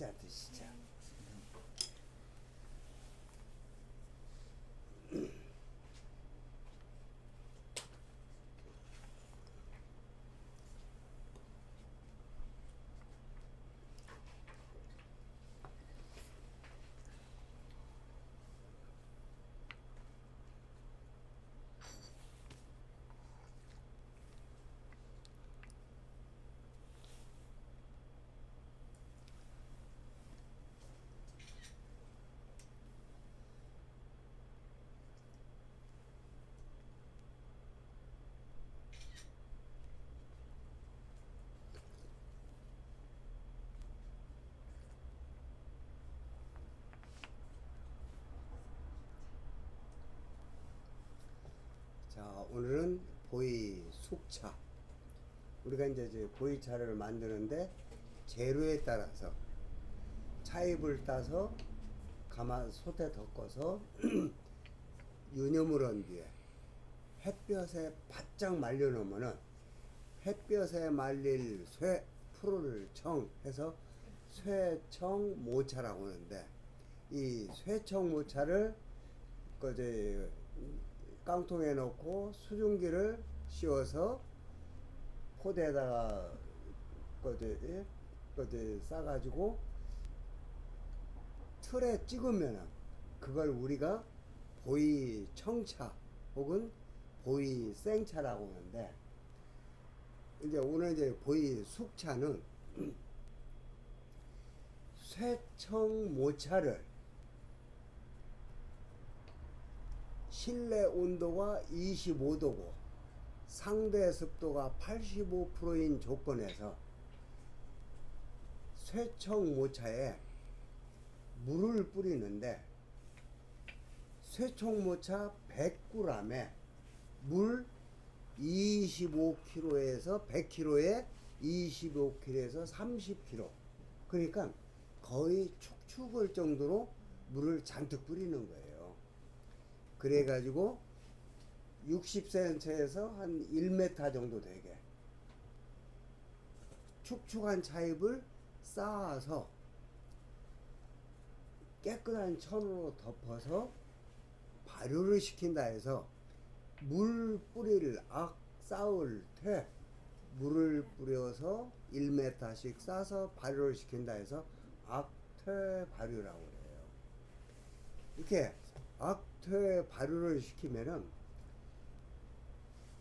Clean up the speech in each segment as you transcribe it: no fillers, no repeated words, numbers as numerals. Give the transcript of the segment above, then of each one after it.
한잔 드시죠. 자, 오늘은 보이 숙차. 우리가 이제 보이차를 만드는데 재료에 따라서 차잎을 따서 가마솥에 덮어서 유념을 한 뒤에 햇볕에 바짝 말려놓으면은 햇볕에 말릴 쇠 풀을 청해서 쇠청 모차라고 하는데, 이 쇠청 모차를 그제 깡통에 넣고 수증기를 씌워서 포대에다가 그제 싸가지고 틀에 찍으면은 그걸 우리가 보이 청차 혹은 보이 생차라고 하는데, 이제 오늘 이제 보이 숙차는 쇠청 모차를 실내 온도가 25도고 상대 습도가 85%인 조건에서 쇠청 모차에 물을 뿌리는데, 쇠청 모차 100g에 물 25kg에서 100kg에 25kg에서 30kg, 그러니까 거의 축축할 정도로 물을 잔뜩 뿌리는 거예요. 그래가지고 60cm에서 한 1m 정도 되게 축축한 차잎을 쌓아서 깨끗한 천으로 덮어서 발효를 시킨다 해서 물 뿌릴 쌓을 때 물을 뿌려서 1m씩 싸서 발효를 시킨다 해서 악퇴 발효라고 해요. 이렇게 악퇴 발효를 시키면은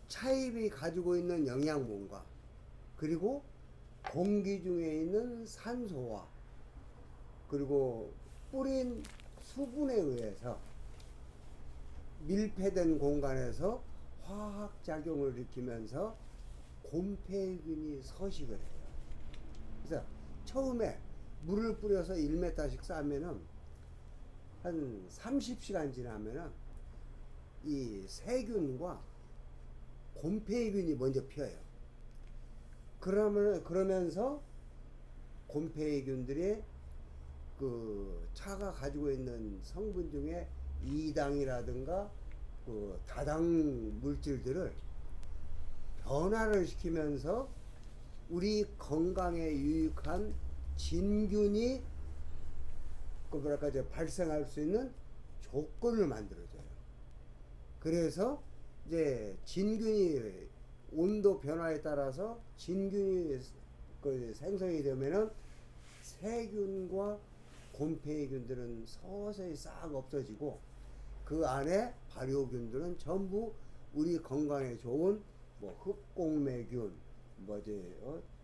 차잎이 가지고 있는 영양분과 그리고 공기 중에 있는 산소와 그리고 뿌린 수분에 의해서 밀폐된 공간에서 화학작용을 일으키면서 곰팡이균이 서식을 해요. 그래서 처음에 물을 뿌려서 1m씩 싸면은 한 30시간 지나면은 이 세균과 곰팡이균이 먼저 피어요. 그러면서 곰팡이균들이 그 차가 가지고 있는 성분 중에 이당이라든가 그 다당 물질들을 변화를 시키면서 우리 건강에 유익한 진균이 발생할 수 있는 조건을 만들어줘요. 그래서 이제 진균이 온도 변화에 따라서 진균이 생성이 되면은 세균과 곰팡이균들은 서서히 싹 없어지고 그 안에 발효균들은 전부 우리 건강에 좋은 뭐 흑곡霉균,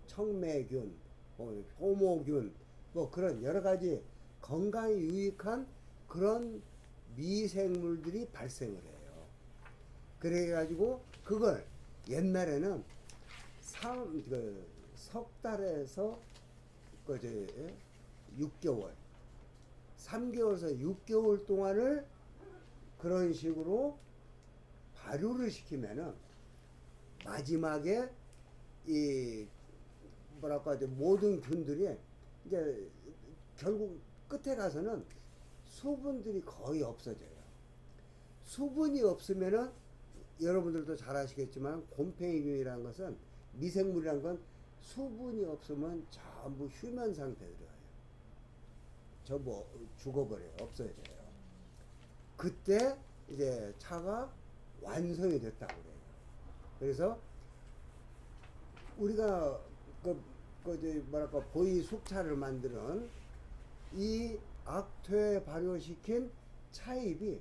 청霉균, 효모균, 그런 여러 가지 건강에 유익한 그런 미생물들이 발생을 해요. 그래가지고 그걸 옛날에는 석 달에서 6개월, 3개월에서 6개월 동안을 그런 식으로 발효를 시키면은 마지막에 이 모든 균들이 이제 결국 끝에 가서는 수분들이 거의 없어져요. 수분이 없으면은 여러분들도 잘 아시겠지만 곰팡이균이라는 것은, 미생물이라는 건 수분이 없으면 전부 휴면 상태에 들어가요. 뭐 죽어버려요. 없어져요. 그때 이제 차가 완성이 됐다고 그래요. 그래서 우리가 뭐랄까 보이 숙차를 만드는 이 악퇴 발효시킨 차잎이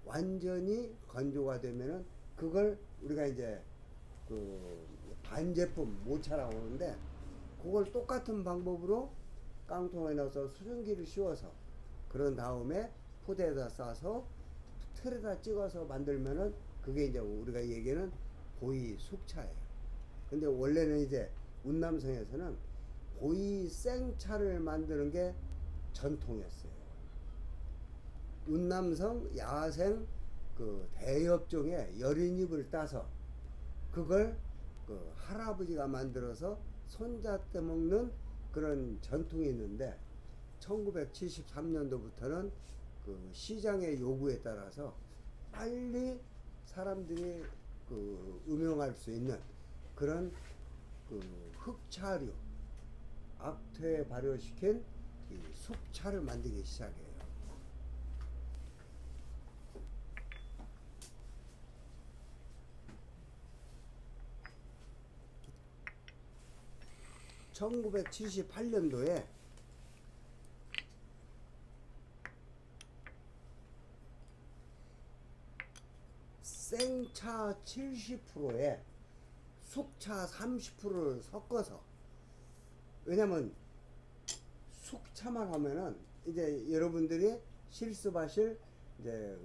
완전히 건조가 되면은 그걸 우리가 이제 그 반제품 모차라고 하는데 그걸 똑같은 방법으로 깡통에 넣어서 수증기를 씌워서 그런 다음에 포대에다 싸서 틀에다 찍어서 만들면은 그게 이제 우리가 얘기하는 보이 숙차예요. 근데 원래는 이제 운남성에서는 보이 생차를 만드는 게 전통이었어요. 운남성 야생 그 대엽종의 여린잎을 따서 그걸 그 할아버지가 만들어서 손자 때 먹는 그런 전통이 있는데 1973년도부터는 그 시장의 요구에 따라서 빨리 사람들이 그 음용할 수 있는 그런 그 흑차류 악퇴 발효시킨 이 숙차를 만들기 시작해요. (1978년도에) 생차 70%에 숙차 30%를 섞어서, 왜냐면 숙차만 하면은 이제 여러분들이 실습하실 이제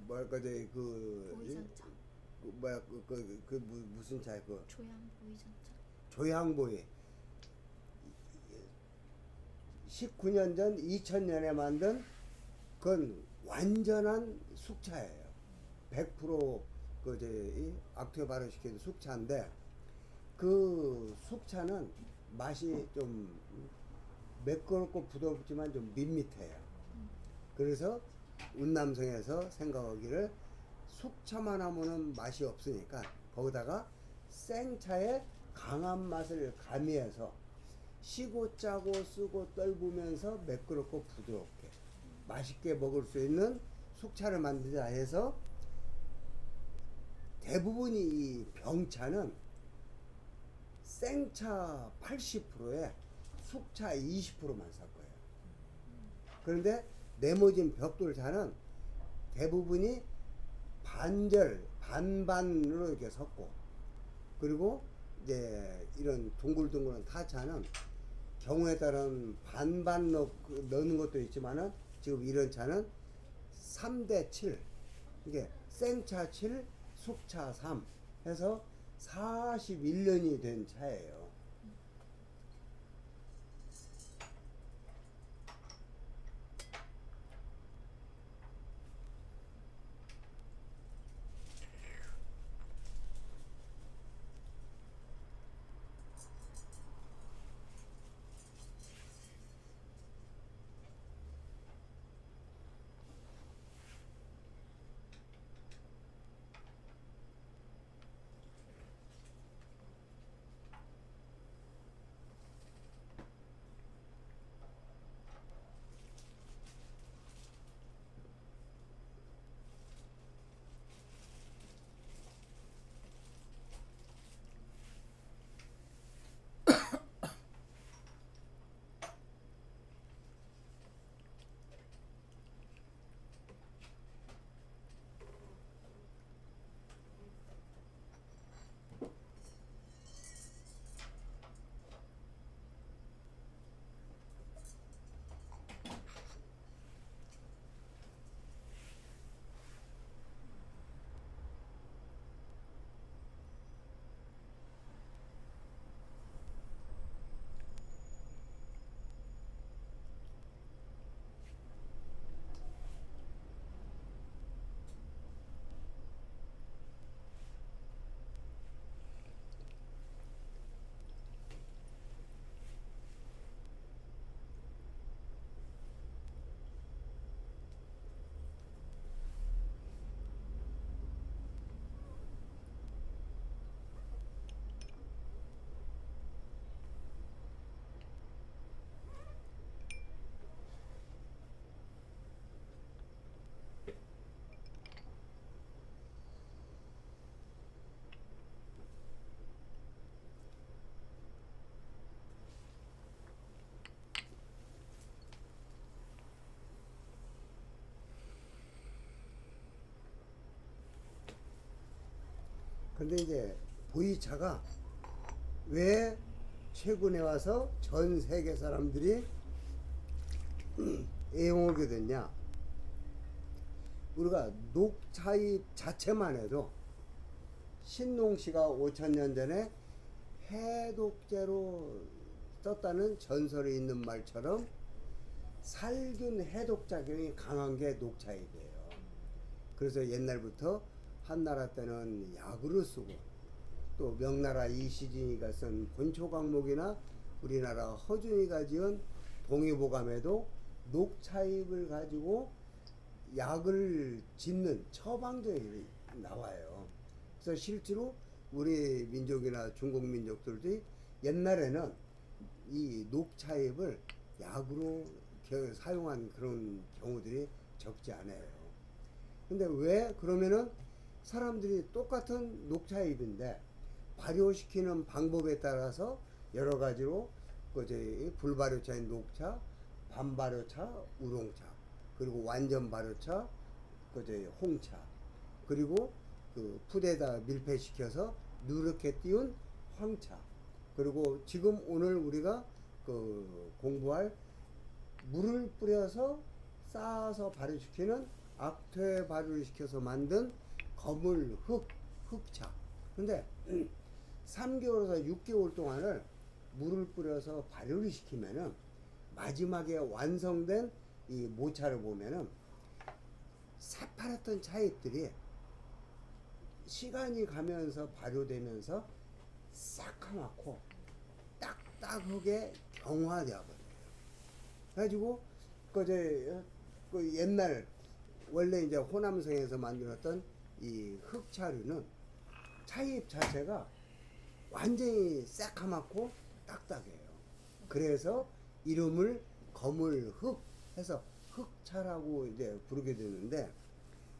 뭐랄까 보이전차. 무슨 차 조양 보이전차. 조향보이 19년 전 2000년에 만든 그건 완전한 숙차예요. 100% 악퇴 발효시킨 숙차인데 그 숙차는 맛이 좀 매끄럽고 부드럽지만 좀 밋밋해요. 그래서 운남성에서 생각하기를 숙차만 하면은 맛이 없으니까 거기다가 생차의 강한 맛을 가미해서 시고 짜고 쓰고 떫으면서 매끄럽고 부드럽게 맛있게 먹을 수 있는 숙차를 만들자 해서 대부분이 이 병차는 생차 80%에 숙차 20%만 살 거예요. 그런데 네모진 벽돌차는 대부분이 반반으로 이렇게 섞고, 그리고 이제 이런 둥글둥글한 타차는 경우에 따른 반반 넣는 것도 있지만은 지금 이런 차는 3대 7, 이게 생차 7, 숙차 3 해서 41년이 된 차예요. 근데 이제 보이차가 왜 최근에 와서 전 세계 사람들이 애용하게 됐냐? 우리가 녹차잎 자체만 해도 신농시가 5,000년 전에 해독제로 썼다는 전설이 있는 말처럼 살균 해독 작용이 강한 게 녹차잎이에요. 그래서 옛날부터 한나라 때는 약으로 쓰고 또 명나라 이시진이가 쓴 본초강목이나 우리나라 허준이가 지은 동의보감에도 녹차잎을 가지고 약을 짓는 처방전이 나와요. 그래서 실제로 우리 민족이나 중국 민족들도 옛날에는 이 녹차잎을 약으로 사용한 그런 경우들이 적지 않아요. 근데 왜 그러면은 사람들이 똑같은 녹차잎인데 발효시키는 방법에 따라서 여러 가지로 그제 불발효차인 녹차, 반발효차, 우롱차, 그리고 완전 발효차, 그제 홍차, 그리고 그 푸대에다 밀폐시켜서 누렇게 띄운 황차, 그리고 지금 오늘 우리가 그 공부할 물을 뿌려서 쌓아서 발효시키는 악퇴 발효를 시켜서 만든 거물 흑차. 근데 3개월에서 6개월 동안을 물을 뿌려서 발효를 시키면은 마지막에 완성된 이 모차를 보면은 새파랗던 차잎들이 시간이 가면서 발효되면서 새카맣고 딱딱하게 경화되어 버려요. 그래가지고 그 옛날 원래 이제 호남성에서 만들었던 이 흑차류는 차잎 자체가 완전히 새카맣고 딱딱해요. 그래서 이름을 거물흑 해서 흑차라고 이제 부르게 되는데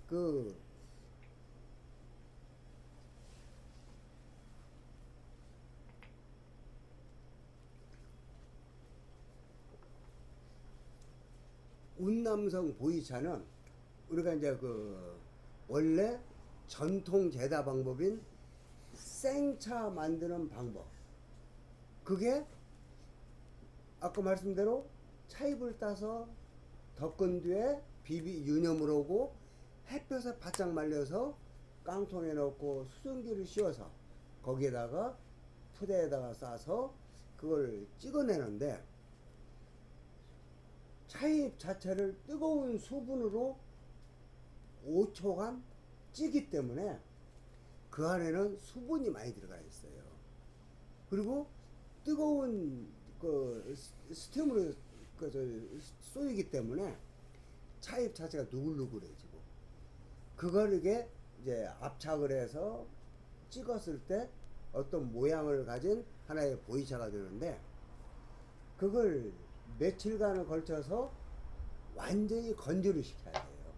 그 운남성 보이차는 우리가 이제 그 원래 전통 제다 방법인 생차 만드는 방법, 그게 아까 말씀대로 차잎을 따서 덮은 뒤에 유념을 하고 햇볕에 바짝 말려서 깡통에 넣고 수증기를 씌워서 거기에다가 푸대에다가 싸서 그걸 찍어내는데 차잎 자체를 뜨거운 수분으로 5초간 찌기 때문에 그 안에는 수분이 많이 들어가 있어요. 그리고 뜨거운 그 스팀으로 쏘이기 때문에 차잎 자체가 누글누글해지고 그걸 이게 이제 압착을 해서 찍었을 때 어떤 모양을 가진 하나의 보이차가 되는데 그걸 며칠간을 걸쳐서 완전히 건조를 시켜야 돼요.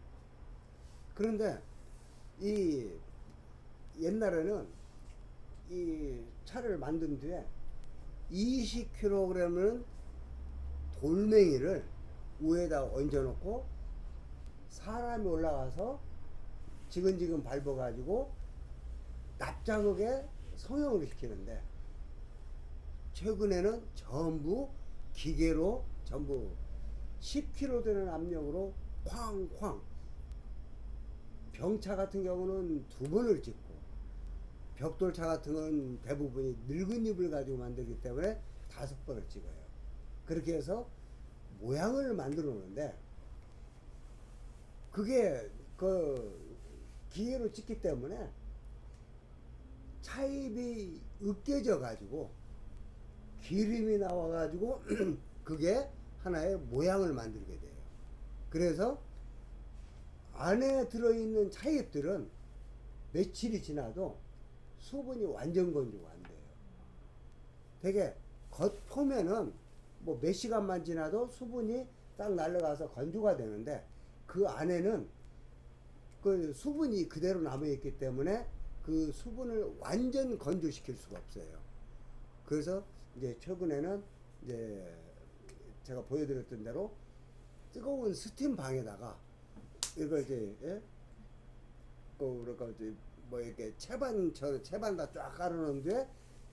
그런데 이 옛날에는 이 차를 만든 뒤에 20kg은 돌멩이를 위에다 얹어놓고 사람이 올라가서 지근지근 밟아가지고 납작하게 성형을 시키는데 최근에는 전부 기계로 전부 10kg 되는 압력으로 쾅쾅, 병차 같은 경우는 2번을 찍고 벽돌차 같은 건 대부분이 늙은 잎을 가지고 만들기 때문에 5번을 찍어요. 그렇게 해서 모양을 만들어 놓는데 그게 그 기계로 찍기 때문에 차잎이 으깨져 가지고 기름이 나와 가지고 그게 하나의 모양을 만들게 돼요. 그래서 안에 들어있는 차잎들은 며칠이 지나도 수분이 완전 건조가 안 돼요. 되게 겉표면은 뭐 몇 시간만 지나도 수분이 딱 날아가서 건조가 되는데 그 안에는 그 수분이 그대로 남아있기 때문에 그 수분을 완전 건조시킬 수가 없어요. 그래서 이제 최근에는 이제 제가 보여드렸던 대로 뜨거운 스팀 방에다가 이걸 이제 그러니까 이제 뭐 이렇게 채반 다 쫙 깔아놓은데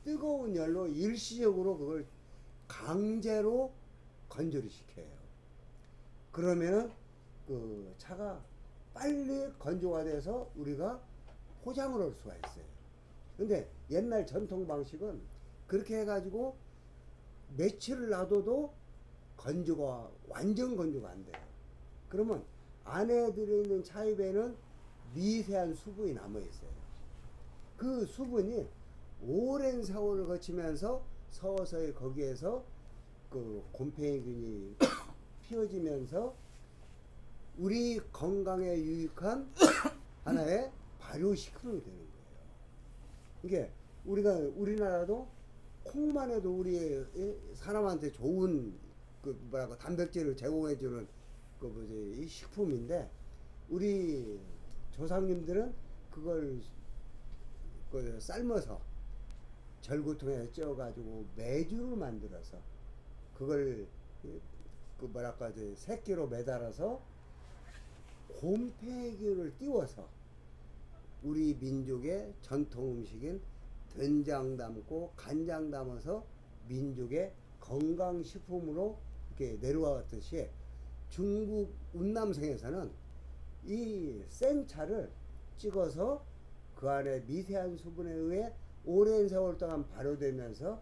뜨거운 열로 일시적으로 그걸 강제로 건조를 시켜요. 그러면은 그 차가 빨리 건조가 돼서 우리가 포장을 할 수가 있어요. 근데 옛날 전통 방식은 그렇게 해가지고 며칠을 놔둬도 완전 건조가 안 돼요. 그러면 안에 들어있는 차입에는 미세한 수분이 남아 있어요. 그 수분이 오랜 세월을 거치면서 서서히 거기에서 그 곰팡이균이 피어지면서 우리 건강에 유익한 하나의 발효식품이 되는 거예요. 이게 우리나라도 콩만 해도 우리 사람한테 좋은 그 뭐라고 단백질을 제공해주는 그 뭐지 이 식품인데 우리 조상님들은 그걸 그 삶아서 절구통에 쪄가지고 매주를 만들어서 그걸 그 뭐랄까 새끼로 매달아서 곰팡이균을 띄워서 우리 민족의 전통 음식인 된장 담고 간장 담아서 민족의 건강식품으로 이렇게 내려왔듯이 중국 운남성에서는 이 생차를 찍어서 그 안에 미세한 수분에 의해 오랜 세월 동안 발효되면서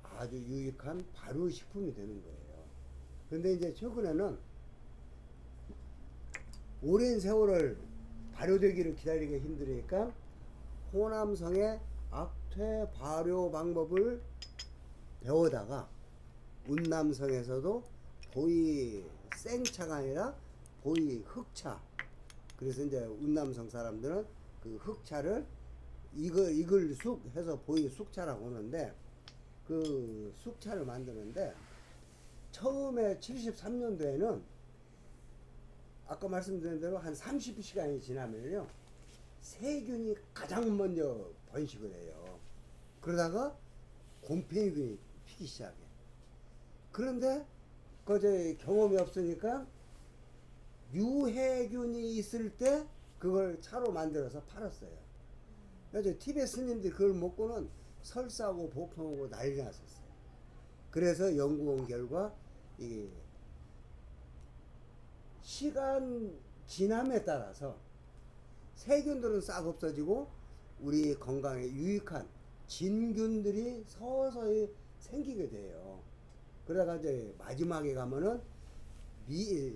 아주 유익한 발효식품이 되는 거예요. 그런데 이제 최근에는 오랜 세월을 발효되기를 기다리기 힘드니까 호남성의 악퇴 발효 방법을 배우다가 운남성에서도 보이 생차가 아니라 보이 흑차. 그래서 이제 운남성 사람들은 그 흑차를 이걸 쑥 해서 보이 쑥차라고 하는데 그 쑥차를 만드는데 처음에 73년도에는 아까 말씀드린 대로 한 30시간이 지나면요 세균이 가장 먼저 번식을 해요. 그러다가 곰팡이균이 피기 시작해. 그런데 그제 경험이 없으니까 유해균이 있을 때 그걸 차로 만들어서 팔았어요. 그래서 티베트 스님들이 그걸 먹고는 설사하고 복통하고 난리 났었어요. 그래서 연구한 결과 이 시간 지남에 따라서 세균들은 싹 없어지고 우리 건강에 유익한 진균들이 서서히 생기게 돼요. 그러다가 이제 마지막에 가면은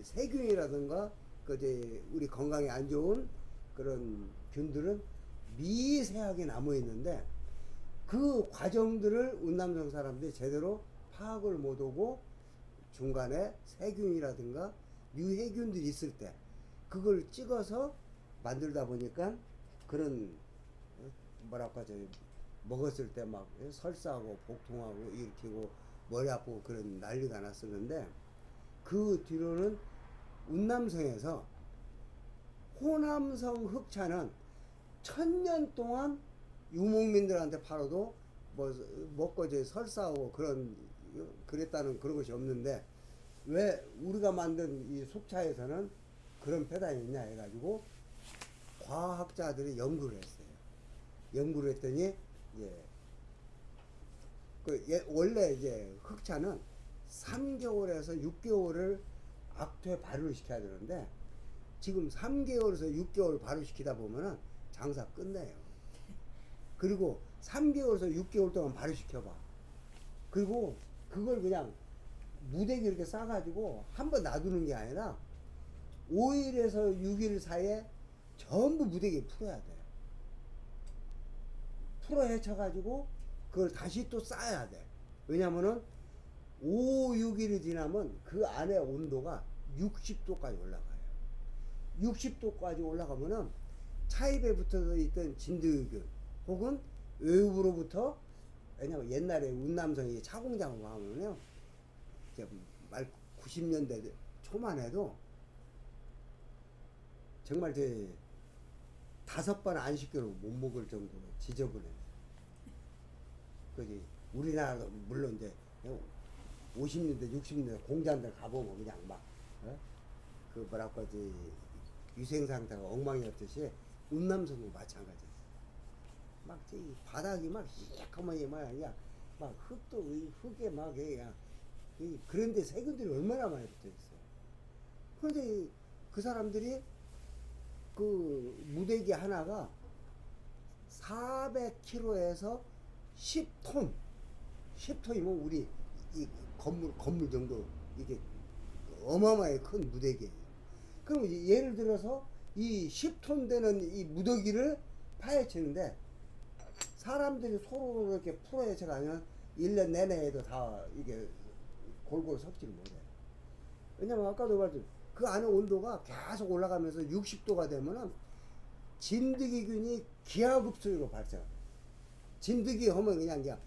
세균이라든가 그제 우리 건강에 안 좋은 그런 균들은 미세하게 남아 있는데 그 과정들을 운남성 사람들이 제대로 파악을 못하고 중간에 세균이라든가 유해균들이 있을 때 그걸 찍어서 만들다 보니까 그런 뭐랄까 먹었을 때 막 설사하고 복통하고 일으키고 머리 아프고 그런 난리가 났었는데 그 뒤로는 운남성에서 호남성 흑차는 1000년 동안 유목민들한테 팔아도 뭐 먹고 설사하고 그랬다는 그런 것이 없는데 왜 우리가 만든 이 숙차에서는 그런 배당이 있냐 해가지고 과학자들이 연구를 했어요. 연구를 했더니 원래 이제 흑차는 3개월에서 6개월을 악퇴 발효를 시켜야 되는데 지금 3개월에서 6개월 발효시키다 보면은 장사 끝내요. 그리고 3개월에서 6개월 동안 발효시켜봐. 그리고 그걸 그냥 무대기 이렇게 싸가지고 한번 놔두는 게 아니라 5일에서 6일 사이에 전부 무대기에 풀어야 돼. 풀어 헤쳐가지고 그걸 다시 또 싸야 돼. 왜냐면은 5, 6일이 지나면 그 안에 온도가 60도까지 올라가요. 60도까지 올라가면은 차입에 붙어서 있던 진드균 혹은 외부로부터 왜냐면 옛날에 운남성이 차공장으로 가면요 말 90년대 초만 해도 정말 5번 안 시켜도 못 먹을 정도로 지저분해. 그지 우리나라도 물론 이제 50년대 60년대 공장들 가보면 그냥 막 그 뭐랄까 위생 상태가 엉망이었듯이 운남성도 마찬가지예요. 막 이 바닥이 막 시커먼이 막 흙도 흙에 막 그냥 그런데 세균들이 얼마나 많이 붙어 있어. 그런데 그 사람들이 그 무대기 하나가 400kg에서 10톤, 10톤이면 우리 이 건물 정도 이게 어마어마하게 큰 무대기예요. 그럼 예를 들어서 이 10톤 되는 이 무더기를 파헤치는데 사람들이 서로 이렇게 풀어헤쳐 가면 1년 내내에도 다 이게 골고루 섞지를 못해요. 왜냐면 아까도 말했죠. 그 안에 온도가 계속 올라가면서 60도가 되면은 진드기균이 기하급수로 발생. 진드기 하면 그냥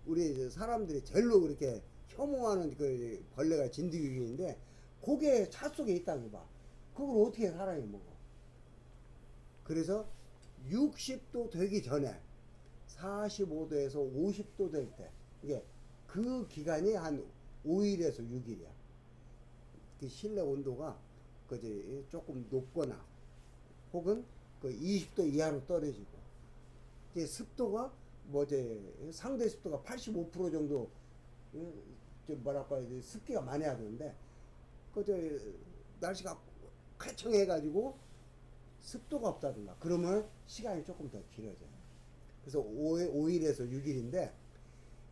우리 사람들이 제일로 그렇게 혐오하는 그 벌레가 진드기균인데 그게 차 속에 있다는 거 봐. 그걸 어떻게 사람이 먹어? 그래서 60도 되기 전에 45도에서 50도 될 때 이게 그 기간이 한 5일에서 6일이야. 그 실내 온도가 그 조금 높거나 혹은 그 20도 이하로 떨어지고 이제 습도가 상대 습도가 85% 정도 좀 뭐랄까 습기가 많이 하던데 날씨가 쾌청해가지고 습도가 없다든가 그러면 시간이 조금 더 길어져요. 그래서 5일에서 6일인데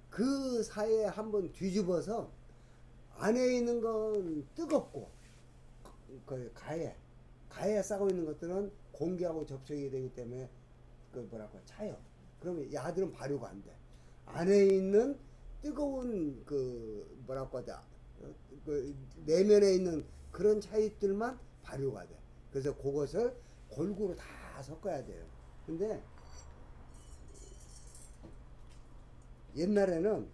그 사이에 한번 뒤집어서 안에 있는 건 뜨겁고 그 가에 싸고 있는 것들은 공기하고 접촉이 되기 때문에 차요. 그러면 야들은 발효가 안 돼. 안에 있는 뜨거운 내면에 있는 그런 차이들만 발효가 돼. 그래서 그것을 골고루 다 섞어야 돼요. 근데 옛날에는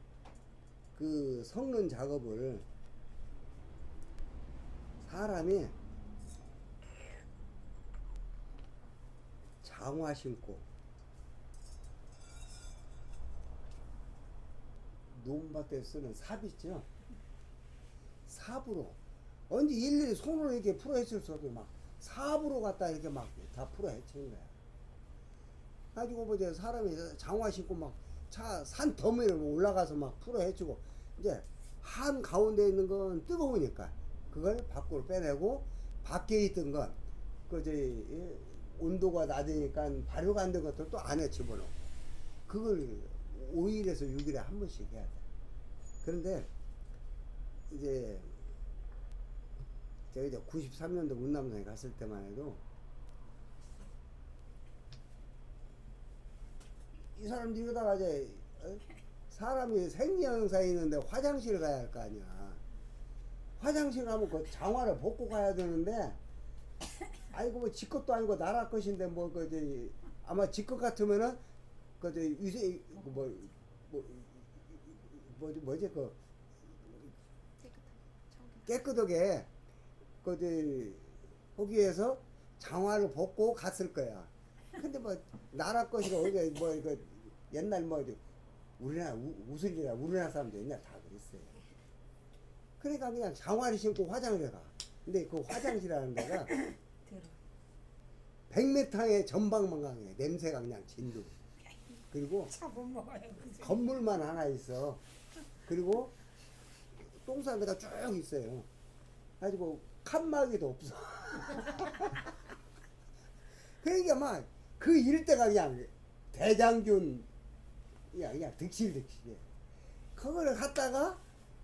그 섞는 작업을 사람이 장화 신고 논밭에 쓰는 삽 있죠? 삽으로 언제 일일이 손으로 이렇게 풀어 헤칠 수 없게 막 삽으로 갖다 이렇게 막 다 풀어 헤치는 거야. 가지고 사람이 장화 신고 막 산 더미를 올라가서 막 풀어 헤치고 이제 한 가운데 있는 건 뜨거우니까 그걸 밖으로 빼내고 밖에 있던 건 온도가 낮으니까 발효가 안 된 것들 또 안에 집어넣고 그걸 5일에서 6일에 한 번씩 해야 돼. 그런데 이제 제가 이제 93년도 문남동에 갔을 때만 해도 이 사람들이 이러다가 사람이 생리현상이 있는데 화장실 가야 할 거 아니야. 화장실 가면 그 장화를 벗고 가야 되는데 아이고 지 것도 아니고 나라 것인데 아마 지 것 같으면은 위생 뭐지 깨끗하게 거기에서 장화를 벗고 갔을 거야. 근데 나라 것이고 옛날 우리나라 우리나라 사람들 옛날 다 그랬어요. 그러니까 그냥 장화를 신고 화장실에 가. 근데 그 화장실이라는 데가 100m의 전방망강해. 냄새가 그냥 진동. 그리고 건물만 하나 있어. 그리고 똥 싸는 데가 쭉 있어요. 가지고 칸막이도 없어. 그러니까 막 그 일대가 그냥 대장균 그냥 득실득실해. 그거를 갖다가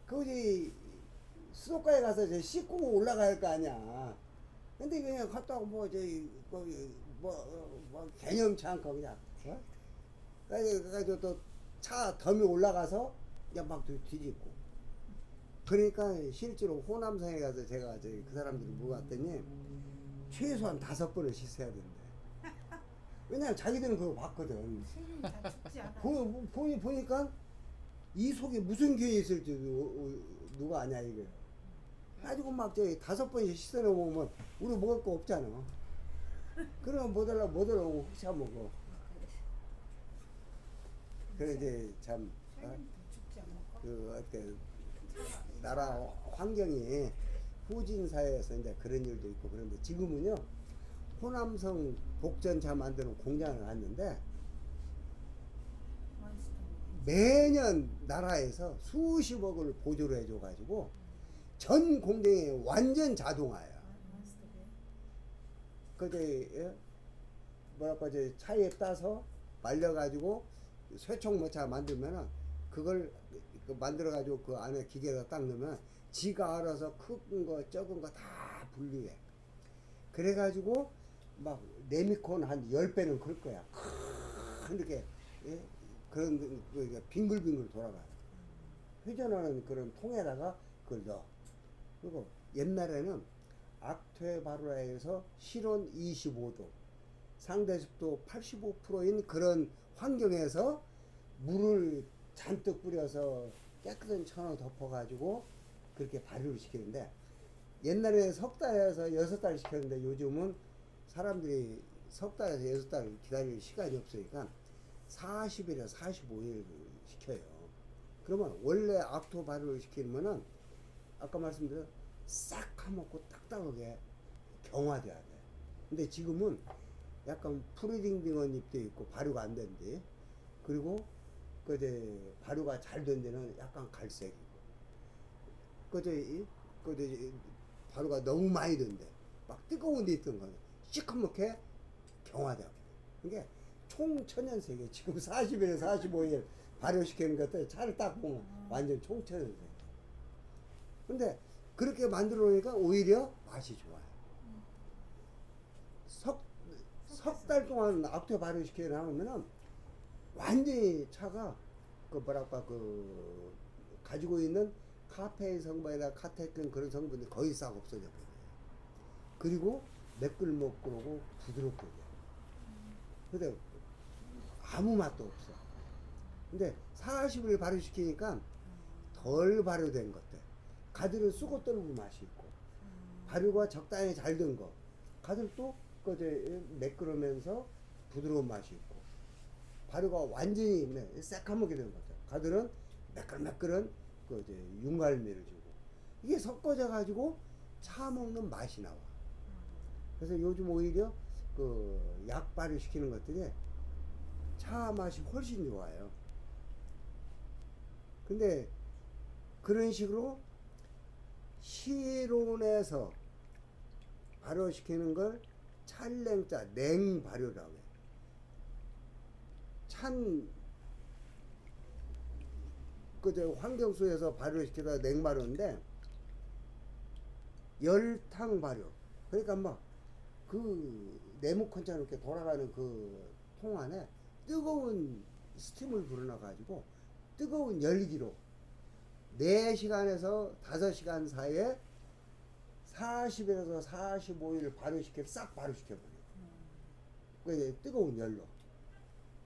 거기 수도가에 가서 씻고 올라가야 할 거 아니야. 근데 그냥 갔다가 개념치 않고 그냥 그래가지고 또 차 덤이 올라가서 그냥 막 뒤집고. 그러니까 실제로 호남성에 가서 제가 그 사람들이 물어봤더니 최소한 5번을 씻어야 된대. 왜냐면 자기들은 그거 봤거든. 보니까 이 속에 무슨 균이 있을지 누가 아냐 이거예요. 가지고 막 5번씩 씻어놓으면 우리 먹을 거 없잖아. 그러면 못 하려고 혹시 안 먹어. 그래 이제 참 나라 환경이 후진 사회에서 이제 그런 일도 있고 그런데 지금은요 호남성 복전차 만드는 공장을 갔는데 매년 나라에서 수십억을 보조를 해줘가지고 전 공장이 완전 자동화야. 그제 예? 뭐랄까 저 차에 따서 말려가지고 쇠총 모차 만들면은 그걸 그 만들어가지고 그 안에 기계에다 딱 넣으면 지가 알아서 큰 거 적은 거 다 분리해. 그래가지고 막 레미콘 한 10배는 클 거야. 이렇게 예? 그런 그 빙글빙글 돌아가요. 회전하는 그런 통에다가 그걸 넣어. 그리고 옛날에는 악퇴 발효에서 실온 25도, 상대 습도 85%인 그런 환경에서 물을 잔뜩 뿌려서 깨끗한 천을 덮어가지고 그렇게 발효를 시키는데, 옛날에 석 달에서 6달 시켰는데 요즘은 사람들이 석 달에서 6달 기다릴 시간이 없으니까 40일에서 45일 시켜요. 그러면 원래 악토 발효를 시키면은 아까 말씀드린 싹 까먹고 딱딱하게 경화돼야 돼. 근데 지금은 약간 푸르딩딩한 잎도 있고 발효가 안 된대. 그리고 그제 발효가 잘 된 데는 약간 갈색이고, 그제 발효가 너무 많이 된데 막 뜨거운 데 있던 거는 시커멓게 경화돼. 이게 총 천연색이에요. 지금 40일에서 45일 발효시키는 것들 차를 딱 보면 완전 총천연색. 근데 그렇게 만들어 놓으니까 오히려 맛이 좋아요. 석 달 동안 악퇴 발효시켜 놓으면은 완전히 차가 그 뭐랄까 그 가지고 있는 카페인 성분이나 카테킨 그런 성분이 거의 싹 없어져 버려요. 그리고 매끌먹고 부드럽고 돼요. 근데 아무 맛도 없어. 근데 40일 발효시키니까 덜 발효된 것들, 가들은 쑥고 떨고 맛이 있고, 발효가 적당히 잘 된 거, 가들도 그제 매끄러면서 부드러운 맛이 있고, 발효가 완전히 새까맣게 된 거죠. 가들은 매끌매끌한 그 이제 윤갈미를 주고, 이게 섞어져 가지고 차 먹는 맛이 나와. 그래서 요즘 오히려 그 약 발효시키는 것들이 차 맛이 훨씬 좋아요. 근데 그런 식으로 실온에서 발효시키는 걸 찰냉자 냉발효라고 해요. 찬 그저 환경수에서 발효시키다 냉발효인데 열탕 발효. 그러니까 막 그 네모컨처럼 이렇게 돌아가는 그 통 안에 뜨거운 스팀을 불어넣어 가지고 뜨거운 열기로 4시간에서 5시간 사이에 40일에서 45일 발효시켜 싹 발효시켜버려요. 그 뜨거운 열로.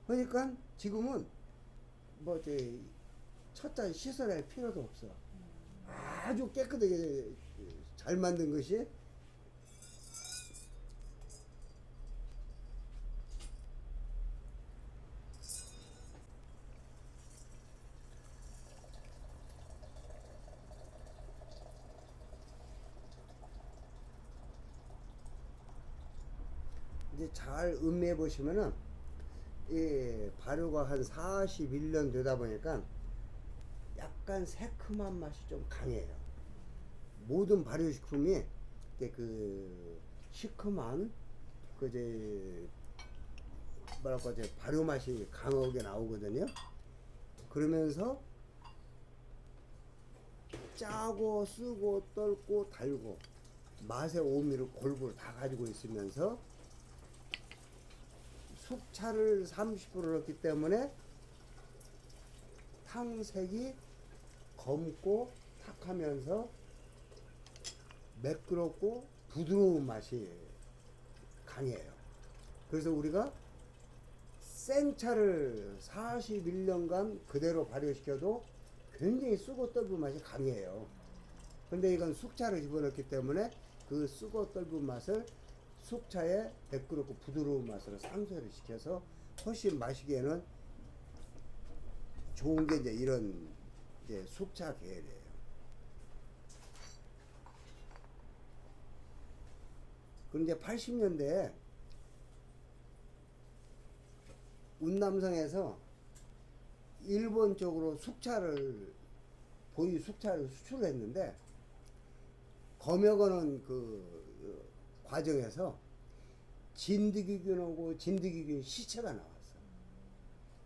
그러니까 지금은 뭐 이제 첫잔 씻어낼 필요도 없어. 아주 깨끗하게 잘 만든 것이 이제 잘 음미해 보시면은 이 발효가 한 41년 되다 보니까 약간 새큼한 맛이 좀 강해요. 모든 발효식품이 그 시큼한 그제 뭐랄까 이제 발효 맛이 강하게 나오거든요. 그러면서 짜고 쓰고 떫고 달고 맛의 오미를 골고루 다 가지고 있으면서 숙차를 30% 넣기 때문에 탕색이 검고 탁하면서 매끄럽고 부드러운 맛이 강해요. 그래서 우리가 생차를 41년간 그대로 발효시켜도 굉장히 쓰고 떫은 맛이 강해요. 근데 이건 숙차를 집어넣기 때문에 그 쓰고 떫은 맛을 숙차의 매끄럽고 부드러운 맛으로 상쇄를 시켜서 훨씬 마시기에는 좋은 게 이제 이런 이제 숙차 계열이에요. 그런데 80년대에 운남성에서 일본 쪽으로 숙차를 보이 숙차를 수출했는데 검역하는 그 과정에서 진드기균하고 진드기균 시체가 나왔어.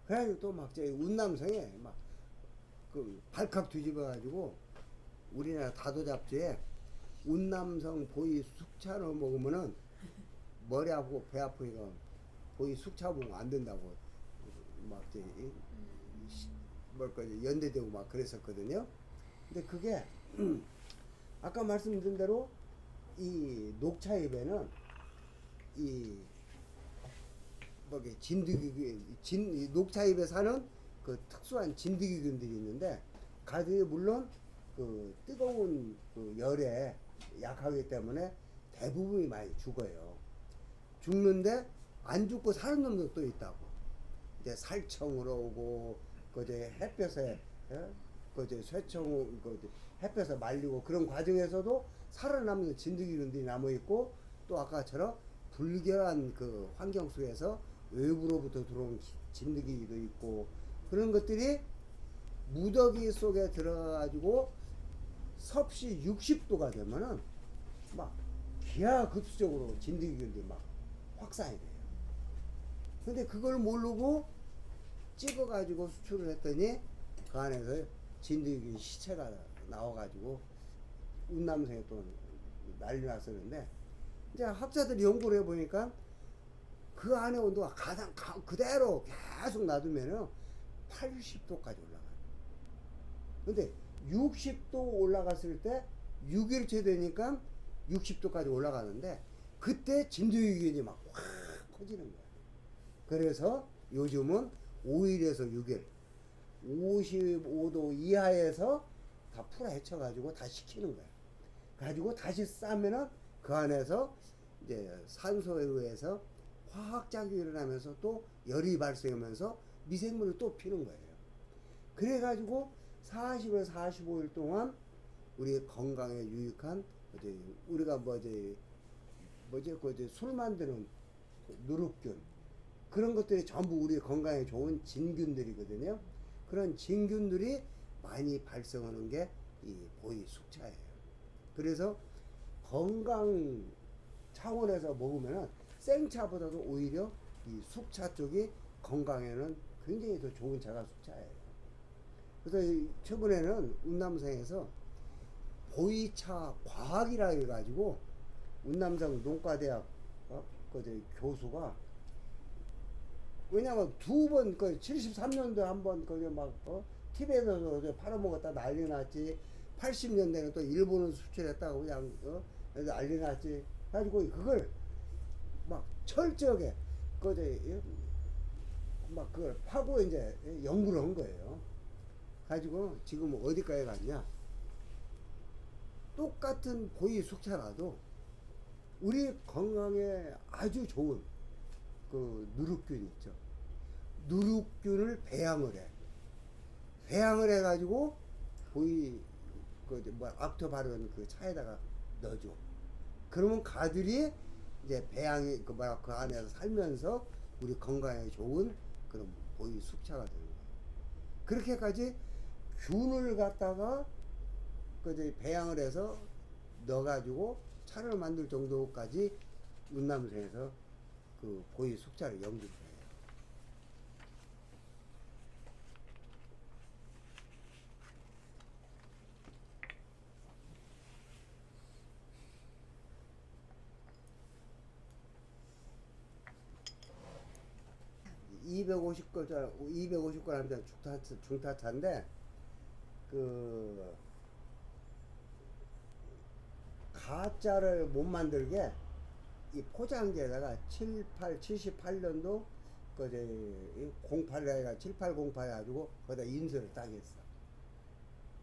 그래가지고 또 막 저기 운남성에 막 그 발칵 뒤집어가지고 우리나라 다도 잡지에 운남성 보이 숙차로 먹으면은 머리 아프고 배 아프니까 보이 숙차 먹으면 안 된다고 막 저기 연대되고 막 그랬었거든요. 근데 그게 아까 말씀드린 대로 이 녹차잎에는 이 뭐게 진드기균 이 녹차잎에 사는 그 특수한 진드기균들이 있는데 가들이 물론 그 뜨거운 그 열에 약하기 때문에 대부분이 많이 죽어요. 죽는데 안 죽고 사는 놈도 또 있다고. 이제 살청으로 오고 그제 햇볕에 그제 쇠청 그 햇볕에 말리고 그런 과정에서도 살아남는 진드기균들이 남아 있고 또 아까처럼 불결한 그 환경 속에서 외부로부터 들어온 진드기도 있고 그런 것들이 무더기 속에 들어가지고 섭씨 60도가 되면은 막 기하급수적으로 진드기균들이 막 확산이 돼요. 근데 그걸 모르고 찍어가지고 수출을 했더니 그 안에서 진드기균 시체가 나와가지고 운남성에 또 난리 났었는데 이제 학자들이 연구를 해보니까 그 안에 온도가 가장 그대로 계속 놔두면은 80도까지 올라가요. 근데 60도 올라갔을 때 6일째 되니까 60도까지 올라가는데 그때 진드기균이 막 확 커지는 거예요. 그래서 요즘은 5일에서 6일 55도 이하에서 다 풀어헤쳐가지고 다 식히는 거예요. 가지고 다시 싸면은 그 안에서 이제 산소에 의해서 화학작용이 일어나면서 또 열이 발생하면서 미생물을 또 피는 거예요. 그래가지고 40에서 45일 동안 우리 건강에 유익한 우리가 뭐지 술 만드는 누룩균 그런 것들이 전부 우리 건강에 좋은 진균들이거든요. 그런 진균들이 많이 발생하는 게 이 보이 숙차예요. 그래서 건강 차원에서 먹으면은 생차보다도 오히려 이 숙차 쪽이 건강에는 굉장히 더 좋은 차가 숙차예요. 그래서 최근에는 운남성에서 보이차 과학이라 해가지고 운남성 농과대학 교수가 왜냐면 두 번 그 73년도에 한번 거기 막 TV에서 팔아먹었다 난리 났지. 80년대는 또 일본은 수출했다고 그냥 난리 났지. 가지고 그걸 막 철저하게 막 그걸 파고 이제 연구를 한 거예요. 가지고 지금 어디까지 갔냐? 똑같은 보이 숙차라도 우리 건강에 아주 좋은 그 누룩균 있죠. 누룩균을 배양을 해. 배양을 해가지고 보이 앞터 바른 그 차에다가 넣어줘. 그러면 가들이 이제 배양이 그 안에서 살면서 우리 건강에 좋은 그런 보이 숙차가 되는 거예요. 그렇게까지 균을 갖다가 배양을 해서 넣어가지고 차를 만들 정도까지 운남성에서 그 보이 숙차를 연구를 해요. (250g) 합니다. 중타차인데 그 가짜를 못 만들게 이 포장지에다가 78년도 그 08에 7808 해가지고 거기다 인쇄를 딱 했어.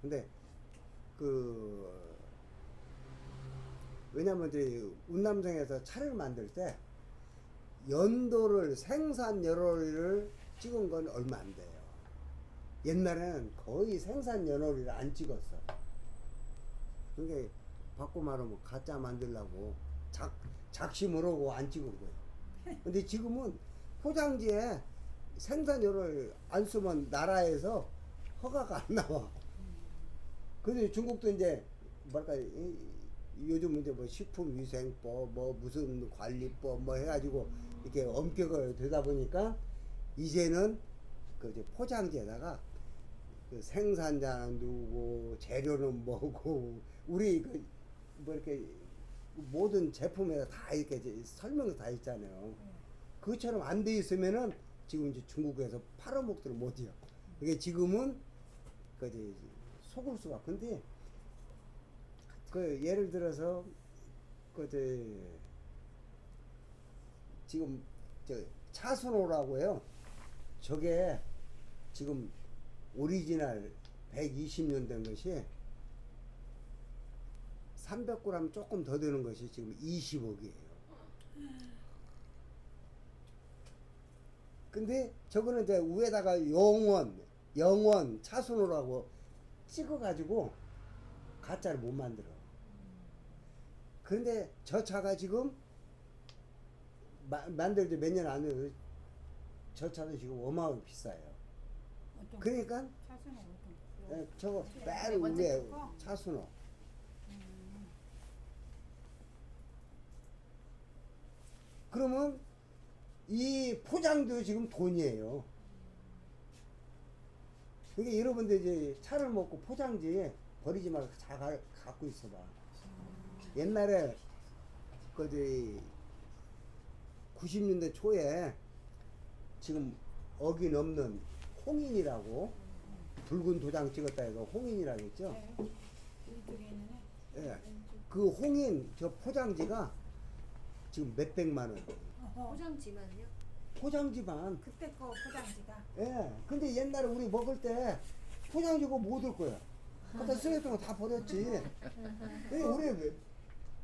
근데 그 왜냐면 이제 운남성에서 차를 만들 때 연도를 생산 연월일을 찍은 건 얼마 안 돼요. 옛날에는 거의 생산 연월일을 안 찍었어. 그게 바꿔 말하면 가짜 만들려고 작심을 하고 안 찍은 거예요. 근데 지금은 포장지에 생산료를 안 쓰면 나라에서 허가가 안 나와. 그래서 중국도 이제 뭐랄까 요즘 이제 뭐 식품위생법 뭐 무슨 관리법 뭐 해가지고 이렇게 엄격을 되다 보니까 이제는 그 이제 포장지에다가 그 생산자는 누구고 재료는 뭐고 우리 그 뭐 이렇게 모든 제품에다 다 이렇게 이제 설명도 다 있잖아요. 그것처럼 안 돼 있으면은 지금 이제 중국에서 팔아먹지를 못해요. 이게 지금은 그 이제 속을 수가. 근데 그 예를 들어서 그 이제 지금 저 차순호라고 해요. 저게 지금 오리지널 120년 된 것이 300g 조금 더 되는 것이 지금 20억이에요. 근데 저거는 이제 위에다가 영원 차순호라고 찍어가지고 가짜를 못 만들어. 그런데 저 차가 지금 만들지 몇 년 안 돼요. 저 차도 지금 어마어마하게 비싸요. 그러니까 차수는 어떤 거? 저거 네, 맨 완전 위에 그거? 차순호. 그러면 이 포장도 지금 돈이에요. 그러니까 여러분들 이제 차를 먹고 포장지 버리지 말고 잘 갖고 있어봐. 옛날에 그 90년대 초에 지금 어기 넘는 홍인이라고 붉은 도장 찍었다 해서 홍인이라고 했죠. 네. 이쪽에 있는 애. 예. 그 홍인 저 포장지가 지금 몇백만 원. 어허. 포장지만요? 포장지만. 그때 거 포장지가. 예. 근데 옛날에 우리 먹을 때 포장지고 못 올 거야. 갖다 쓰레기통에 다 버렸지. 예, 우리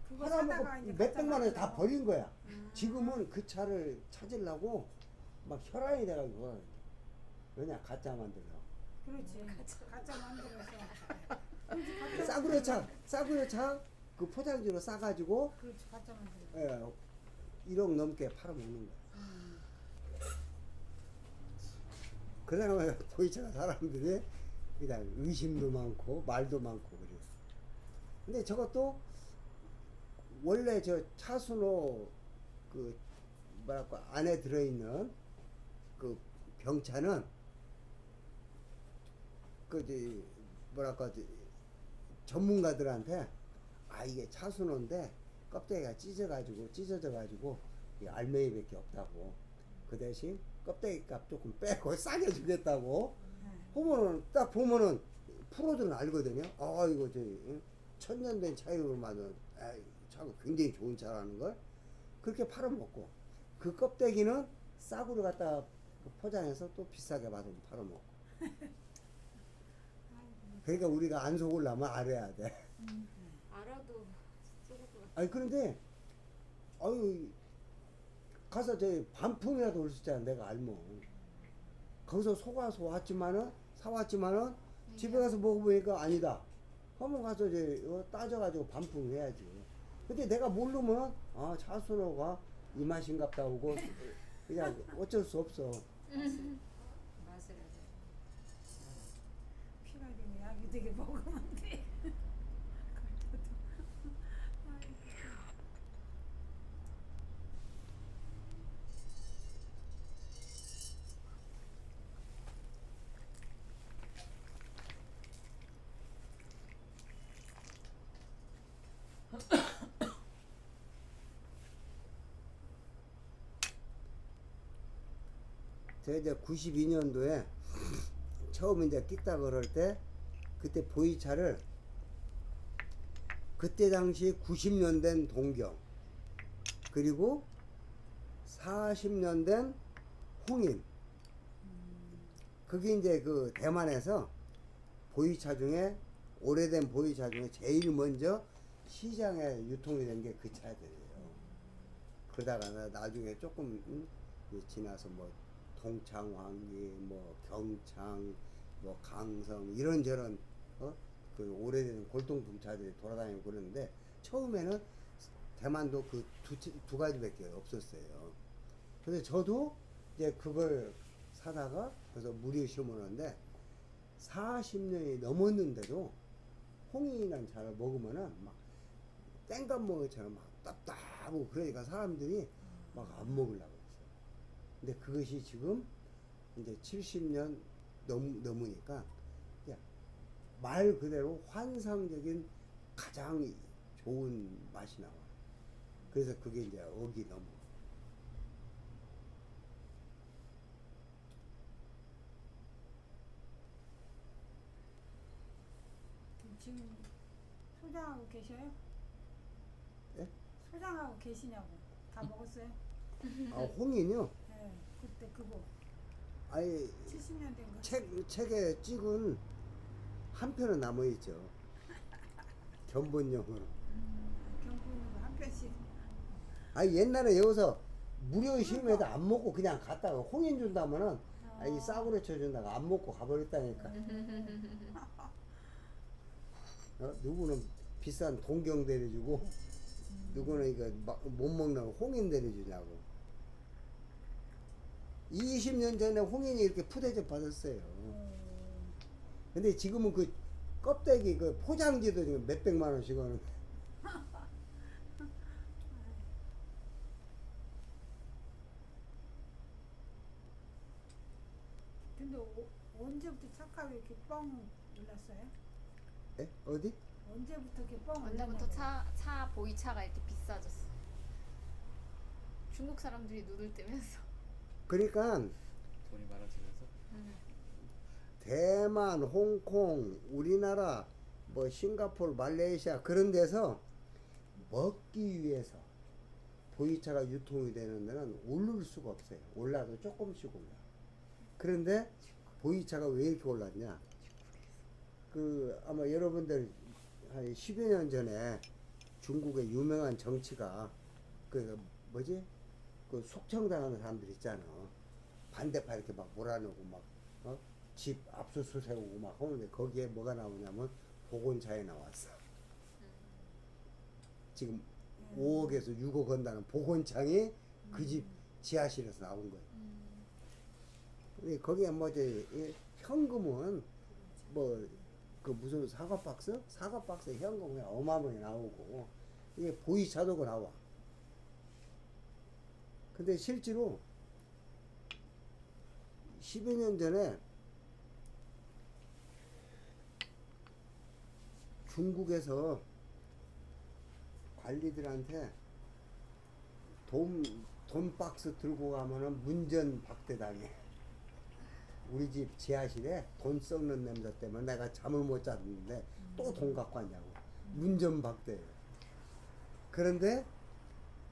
그거 하나 사다가 먹고 이제 몇백만 원에 다 갖다 버린 거야. 지금은 그 차를 찾으려고 막 혈안이 돼가지고. 왜냐, 가짜 만들어. 그렇지. 가짜 만들어서. 싸구려 차 그 포장지로 싸가지고 그렇지. 가짜 만들어. 1억 넘게 팔아먹는 거야. 그다음에 도이치가 사람들이 그냥 의심도 많고 말도 많고 그래요. 근데 저것도 원래 저 차순호 그 뭐랄까 안에 들어있는 그 병차는 그 이제 뭐랄까 전문가들한테 아 이게 차순호인데 껍데기가 찢어져가지고 이 알맹이밖에 없다고. 그 대신 껍데기 값 조금 빼고 싸게 주겠다고. 보면은 딱 보면은 프로들은 알거든요. 아 이거 천년 된 차이로 만든 차가 굉장히 좋은 차라는 걸 그렇게 팔아먹고 그 껍데기는 싸구려 갖다 포장해서 또 비싸게 받아 팔아먹고. 그러니까 우리가 안 속으려면 알아야 돼. 알아도 속을 것 같아. 아니 그런데 아유 가서 저 반품이라도 올 수 있잖아. 내가 알면 거기서 속아서 사왔지만은 집에 가서 먹어보니까 아니다. 한번 가서 이제 이거 따져가지고 반품해야지. 근데 내가 모르면 아 차순호가 이 맛인갑다 하고 그냥 어쩔 수 없어. 맛을 알아요. 피가 되면 약이 되게 먹으면 돼. 제가 이제 92년도에 처음 이제 끽다 그럴 때 그때 보이차를 그때 당시 90년 된 동경 그리고 40년 된 홍인 그게 이제 그 대만에서 보이차 중에 오래된 보이차 중에 제일 먼저 시장에 유통이 된 게 그 차들이에요. 그러다가 나중에 조금 이제 지나서 뭐 동창황리, 뭐 경창, 뭐 강성 이런저런 그 오래된 골동품 차들이 돌아다니고 그러는데 처음에는 대만도 그 두 가지밖에 없었어요. 그래서 저도 이제 그걸 사다가 그래서 무료 심어놨는데 40년이 넘었는데도 홍이란 차를 먹으면은 막 땡감 먹을처럼 막 답답하고 그러니까 사람들이 막 안 먹으려고 했어요. 근데 그것이 지금 이제 70년 넘으니까 그냥 말 그대로 환상적인 가장 좋은 맛이 나와요. 그래서 그게 이제 억이 넘어. 지금 소장하고 계셔요? 예? 소장하고 계시냐고. 다 먹었어요? 아, 홍이는요? 네. 그때 그거 아예 70년 된 거. 책에 찍은 한 편은 남아있죠. 견본용으로. 경분으로 한 편씩. 아니 옛날에 여기서 무료 심에도 안 먹고 그냥 갔다가 홍인 준다면은 이 싸구려 쳐준다가 안 먹고 가버렸다니까. 누구는 비싼 동경 데려주고 누구는 이거 못 먹는 홍인 데려주냐고. 20년 전에 홍인이 이렇게 푸대접 받았어요. 근데 지금은 그 껍데기 그 포장지도 지금 몇백만 원씩 하는. 근데 언제부터 착하게 이렇게 뻥 올랐어요? 예? 어디? 언제부터 이렇게 뻥 언제부터 올랐냐고요? 차 보이차가 이렇게 비싸졌어. 중국 사람들이 눈을 뜨면서. 그러니까 돈이 많아지면서 대만, 홍콩, 우리나라, 뭐 싱가포르, 말레이시아 그런 데서 먹기 위해서 보이차가 유통이 되는 데는 오를 수가 없어요. 올라도 조금씩 올라. 그런데 보이차가 왜 이렇게 올랐냐? 그 아마 여러분들 한 10여 년 전에 중국의 유명한 정치가 그 뭐지? 그 속청당하는 사람들 있잖아. 반대파 이렇게 막 몰아넣고 막 집 압수수색하고 막 하는데 거기에 뭐가 나오냐면 보건차에 나왔어. 지금 5억에서 6억 건다는 보건창이 그 집 지하실에서 나온 거예요. 근데 거기에 뭐 이제 현금은 뭐 그 무슨 사과 박스에 현금이 어마어마하게 나오고 이게 보이차도가 나와. 근데 실제로 10여 년 전에 중국에서 관리들한테 돈 박스 들고 가면은 문전 박대당해. 우리 집 지하실에 돈 썩는 냄새 때문에 내가 잠을 못 잤는데 또 돈 갖고 왔냐고. 문전 박대예요. 그런데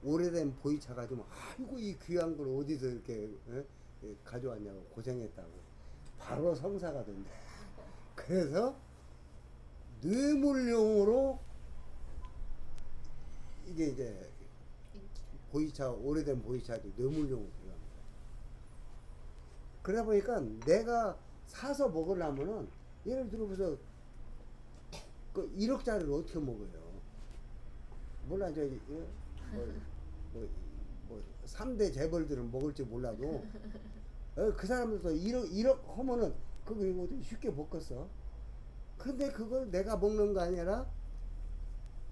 오래된 보이차가 좀 아이고 이 귀한 걸 어디서 이렇게 가져왔냐고 고생했다고. 바로 성사가 된대. 그래서 뇌물용으로 이게 이제 보이차 오래된 보이차도 뇌물용으로 들어갑니다. 그러다 보니까 내가 사서 먹으려면은 예를 들어서 그 1억짜리를 어떻게 먹어요? 몰라 저 뭐 3대 재벌들은 먹을지 몰라도 그 사람들도 1억 하면은 그거 이거 쉽게 먹겠어. 근데 그걸 내가 먹는 거 아니라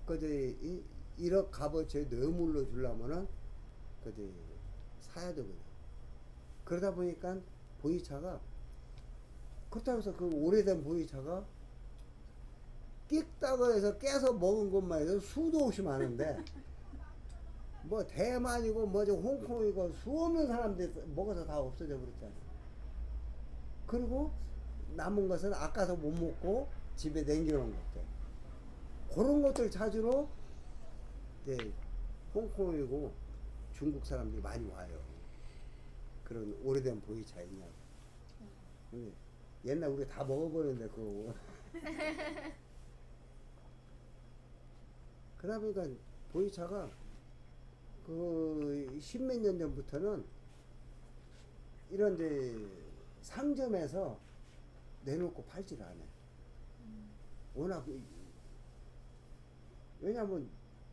그지 1억 값어치에 뇌물로 주려면은 그지 사야 되거든. 그러다 보니까 보이차가 그렇다고 해서 그 오래된 보이차가 끽다고 해서 깨서 먹은 것만 해도 수도 없이 많은데 뭐 대만이고 뭐저 홍콩이고 수없는 사람들이 먹어서 다 없어져 버렸잖아. 그리고 남은 것은 아까서 못 먹고 집에 남겨놓은 것들 그런 것들 찾으러 이제 홍콩이고 중국 사람들이 많이 와요. 그런 오래된 보이차 있냐고. 근데 옛날 우리 다 먹어버렸는데 그거. 그러다 보니까 보이차가 그 십몇 년 전부터는 이런 이제 상점에서 내놓고 팔지를 않아요. 워낙 왜냐면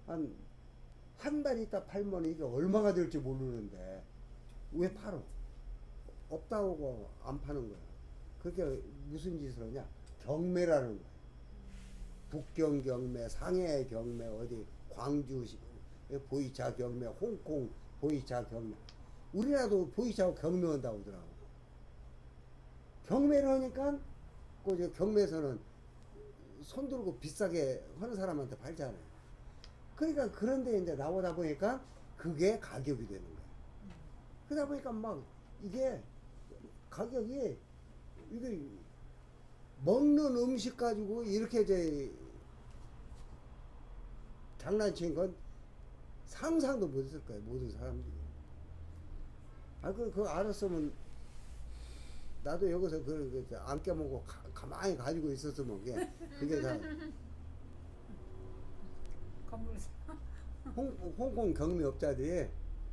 한 달 있다 팔면 이게 얼마가 될지 모르는데 왜 팔어? 없다고 안 파는 거야. 그렇게 무슨 짓을 하냐? 경매라는 거야. 북경 경매, 상해 경매, 어디 광주 보이차 경매, 홍콩 보이차 경매. 우리나라도 보이차 경매 한다고 하더라고. 경매를 하니까 그 이제 경매에서는 손 들고 비싸게 하는 사람한테 팔잖아요. 그러니까 그런데 이제 나오다 보니까 그게 가격이 되는 거야. 그러다 보니까 막 이게 가격이 이게 먹는 음식 가지고 이렇게 이제 장난친 건 상상도 못 했을 거예요, 모든 사람들이. 아, 그거 알았으면 나도 여기서 안 깨먹고 가만히 가지고 있었으면 그게 다 건물 홍콩 경매업자들이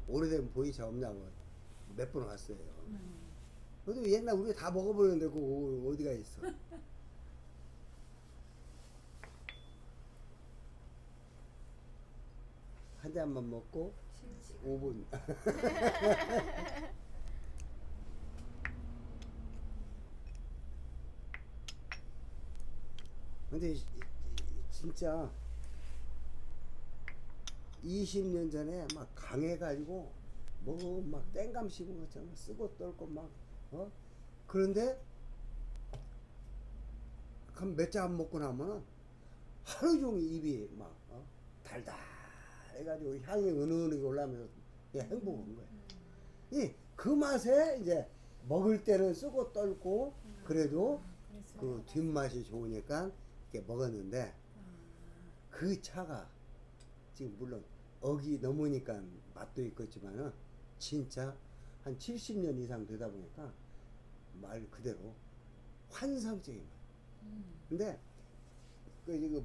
오래된 보이차 없냐고 몇 번 왔어요. 그래도 옛날 우리 다 먹어보는데 그거 어디가 있어? 한 잔만 먹고 5분. 근데 진짜 20년 전에 막 강해가지고 뭐 막 땡감 씹은 것처럼 쓰고 떨고 막 그런데 한 몇 잔 먹고 나면은 하루 종일 입이 막 달달해가지고 향이 은은하게 올라오면서 행복한 거예요. 그 맛에 이제 먹을 때는 쓰고 떨고 그래도 그 뒷맛이 좋으니까 이렇게 먹었는데 그 차가 지금 물론 억이 넘으니까 맛도 있겠지만은 진짜 한 70년 이상 되다 보니까 말 그대로 환상적인 맛. 근데 그 이거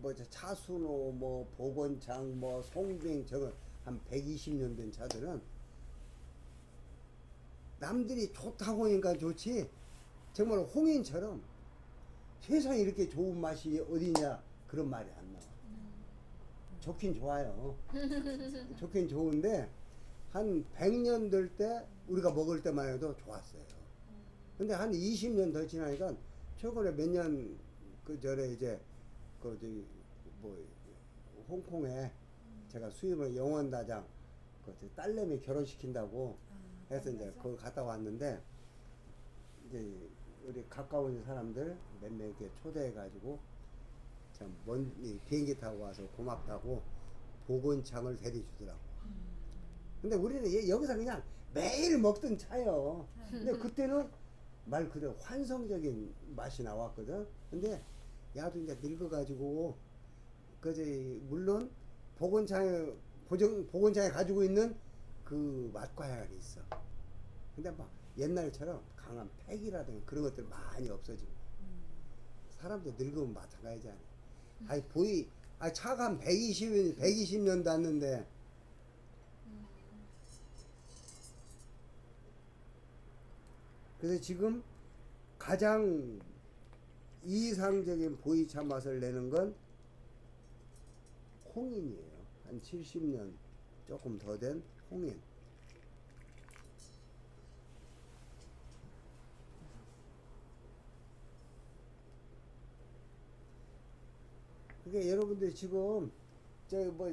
뭐 차순호 뭐 복원창 뭐 송빙 저거 한 120년 된 차들은 남들이 좋다고 하니까 좋지 정말 홍인처럼 세상에 이렇게 좋은 맛이 어디냐 그런 말이 안 나와. 좋긴 좋아요. 좋긴 좋은데 한 100년 될 때 우리가 먹을 때만 해도 좋았어요. 근데 한 20년 더 지나니까 최근에 몇 년 그 전에 이제 그 저기 뭐 홍콩에 제가 수입을 영원다장 그 딸내미 결혼시킨다고 해서 이제 거기 갔다 왔는데 이제 우리 가까운 사람들 몇 명 이렇게 초대해 가지고 참 먼 비행기 타고 와서 고맙다고 복원창을 대리주더라고. 근데 우리는 여기서 그냥 매일 먹던 차요. 근데 그때는 말 그대로 환상적인 맛이 나왔거든. 근데 야도 이제 늙어가지고 그지 물론 복원창에 가지고 있는 그 맛과 향이 있어. 근데 막 옛날처럼 강한 팩이라든가 그런 것들 많이 없어지고 사람도 늙으면 마찬가지잖아. 아니 차가 한 120년 됐는데 그래서 지금 가장 이상적인 보이차 맛을 내는 건 홍인이에요. 한 70년 조금 더 된 홍인. 그게 여러분들 지금 저기 뭐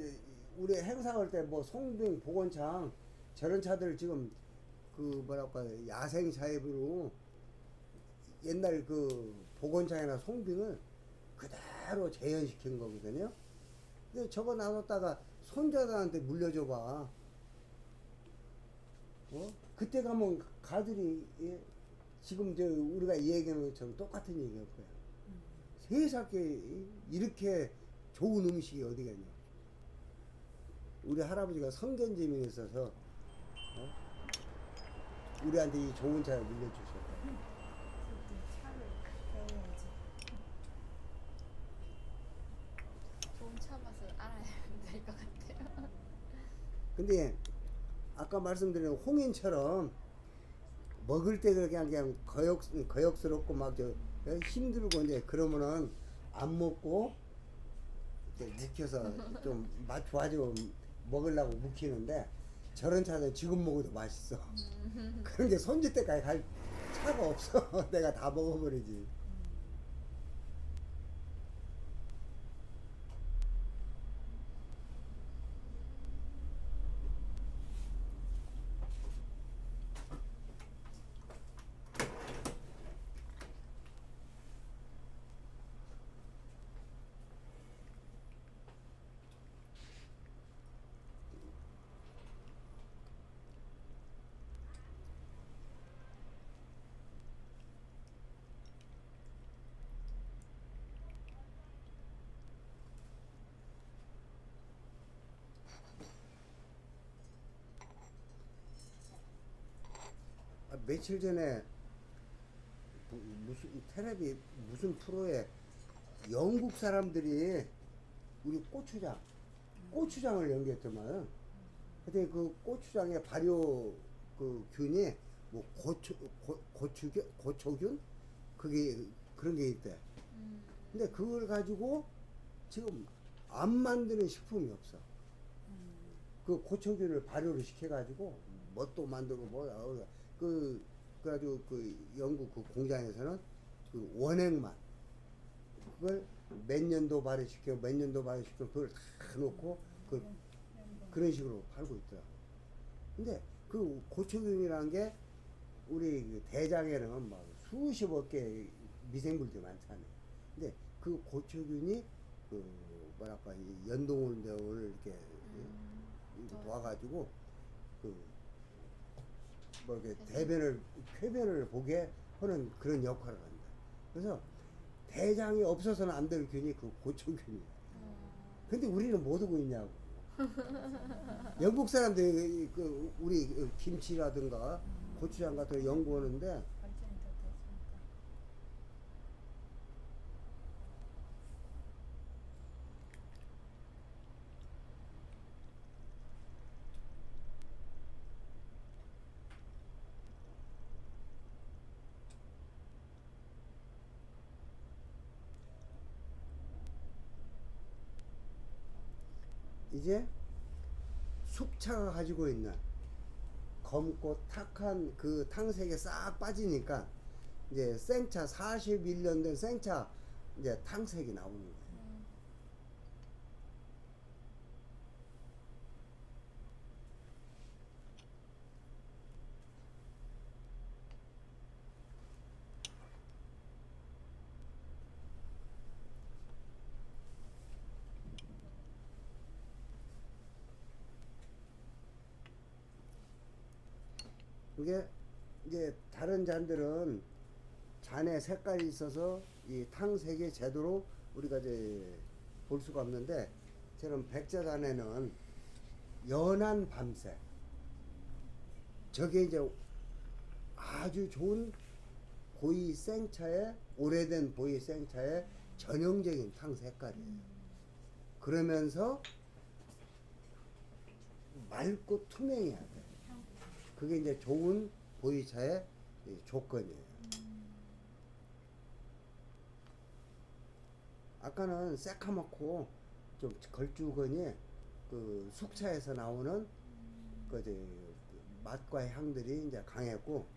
우리 행사할 때 뭐 송빙 복원창 저런 차들 지금 그 뭐랄까 야생 차입으로 옛날 그 복원창이나 송빙을 그대로 재현시킨 거거든요. 근데 저거 놔뒀다가 손자들한테 물려줘 봐. 그때 가면 가들이 지금 저 우리가 얘기하는 것처럼 똑같은 얘기할 거야. 세상에 이렇게 좋은 음식이 어디겠냐. 우리 할아버지가 성견지명에 있어서 우리한테 이 좋은 차를 물려주셨다. 차를 배워야지. 좋은 차 맛을 알아야 될 것 같아요. 근데 아까 말씀드린 홍인처럼 먹을 때 그냥 거역스럽고 막 힘들고 이제 그러면은 안 먹고 이렇게 묵혀서 좀 맛 좋아지고 먹으려고 묵히는데 저런 차는 지금 먹어도 맛있어. 그런 게 손질 때까지 갈 차가 없어. 내가 다 먹어버리지. 며칠 전에 무슨 텔레비 무슨 프로에 영국 사람들이 우리 고추장을 연구했더만. 근데 그 고추장의 발효 그 균이 뭐 고초균 그게 그런 게 있대. 근데 그걸 가지고 지금 안 만드는 식품이 없어. 그 고초균을 발효를 시켜가지고 뭣도 만들고 그래가지고 그 영국 그 공장에서는 그 원액만 그걸 몇 년도 발효시켜 그걸 다 놓고 그런 식으로 팔고 있더라. 근데 그 고초균이라는 게 우리 그 대장에는 막 수십억 개 미생물들이 많잖아요. 근데 그 고초균이 그 뭐랄까 이 연동운동을 이렇게 도와가지고 그 뭐 이렇게 쾌변을 보게 하는 그런 역할을 한다. 그래서 대장이 없어서는 안 될 균이 그 고초균이야. 근데 우리는 못 오고 있냐고. 영국 사람들이 그 우리 그 김치라든가 고추장 같은 거 연구하는데 발전이 더 됐으니까. 이제 숙차가 가지고 있는 검고 탁한 그 탕색에 싹 빠지니까 이제 생차 41년 된 생차 이제 탕색이 나오는 거예요. 이게 이제 다른 잔들은 잔의 색깔이 있어서 이 탕색이 제대로 우리가 이제 볼 수가 없는데 저는 백자 잔에는 연한 밤색 저게 이제 아주 좋은 보이 생차의 오래된 보이 생차의 전형적인 탕 색깔이에요. 그러면서 맑고 투명해야 돼. 그게 이제 좋은 보이차의 조건이에요. 아까는 새카맣고 좀 걸쭉하니 그 숙차에서 나오는 그 이제 맛과 향들이 이제 강했고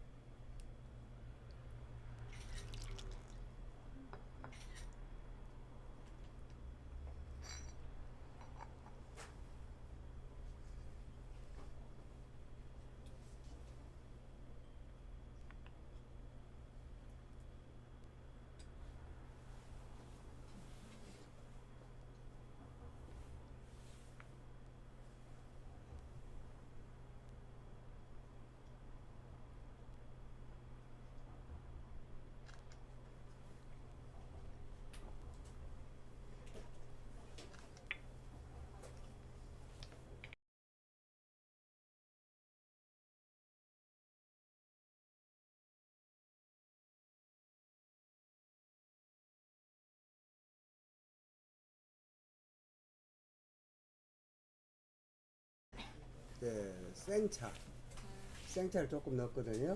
생차를 조금 넣었거든요.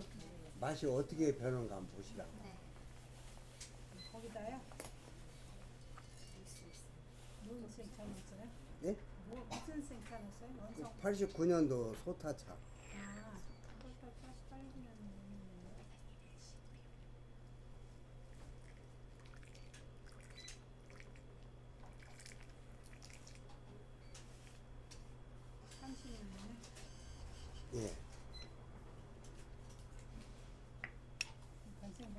맛이 어떻게 변한가 한번 보시라. 네. 거기다요? 무슨 생차 넣었어요? 예? 무슨 생차 넣었어요? 원성. 89년도 소타차. 아, 88년에 있는데. 예. 발생.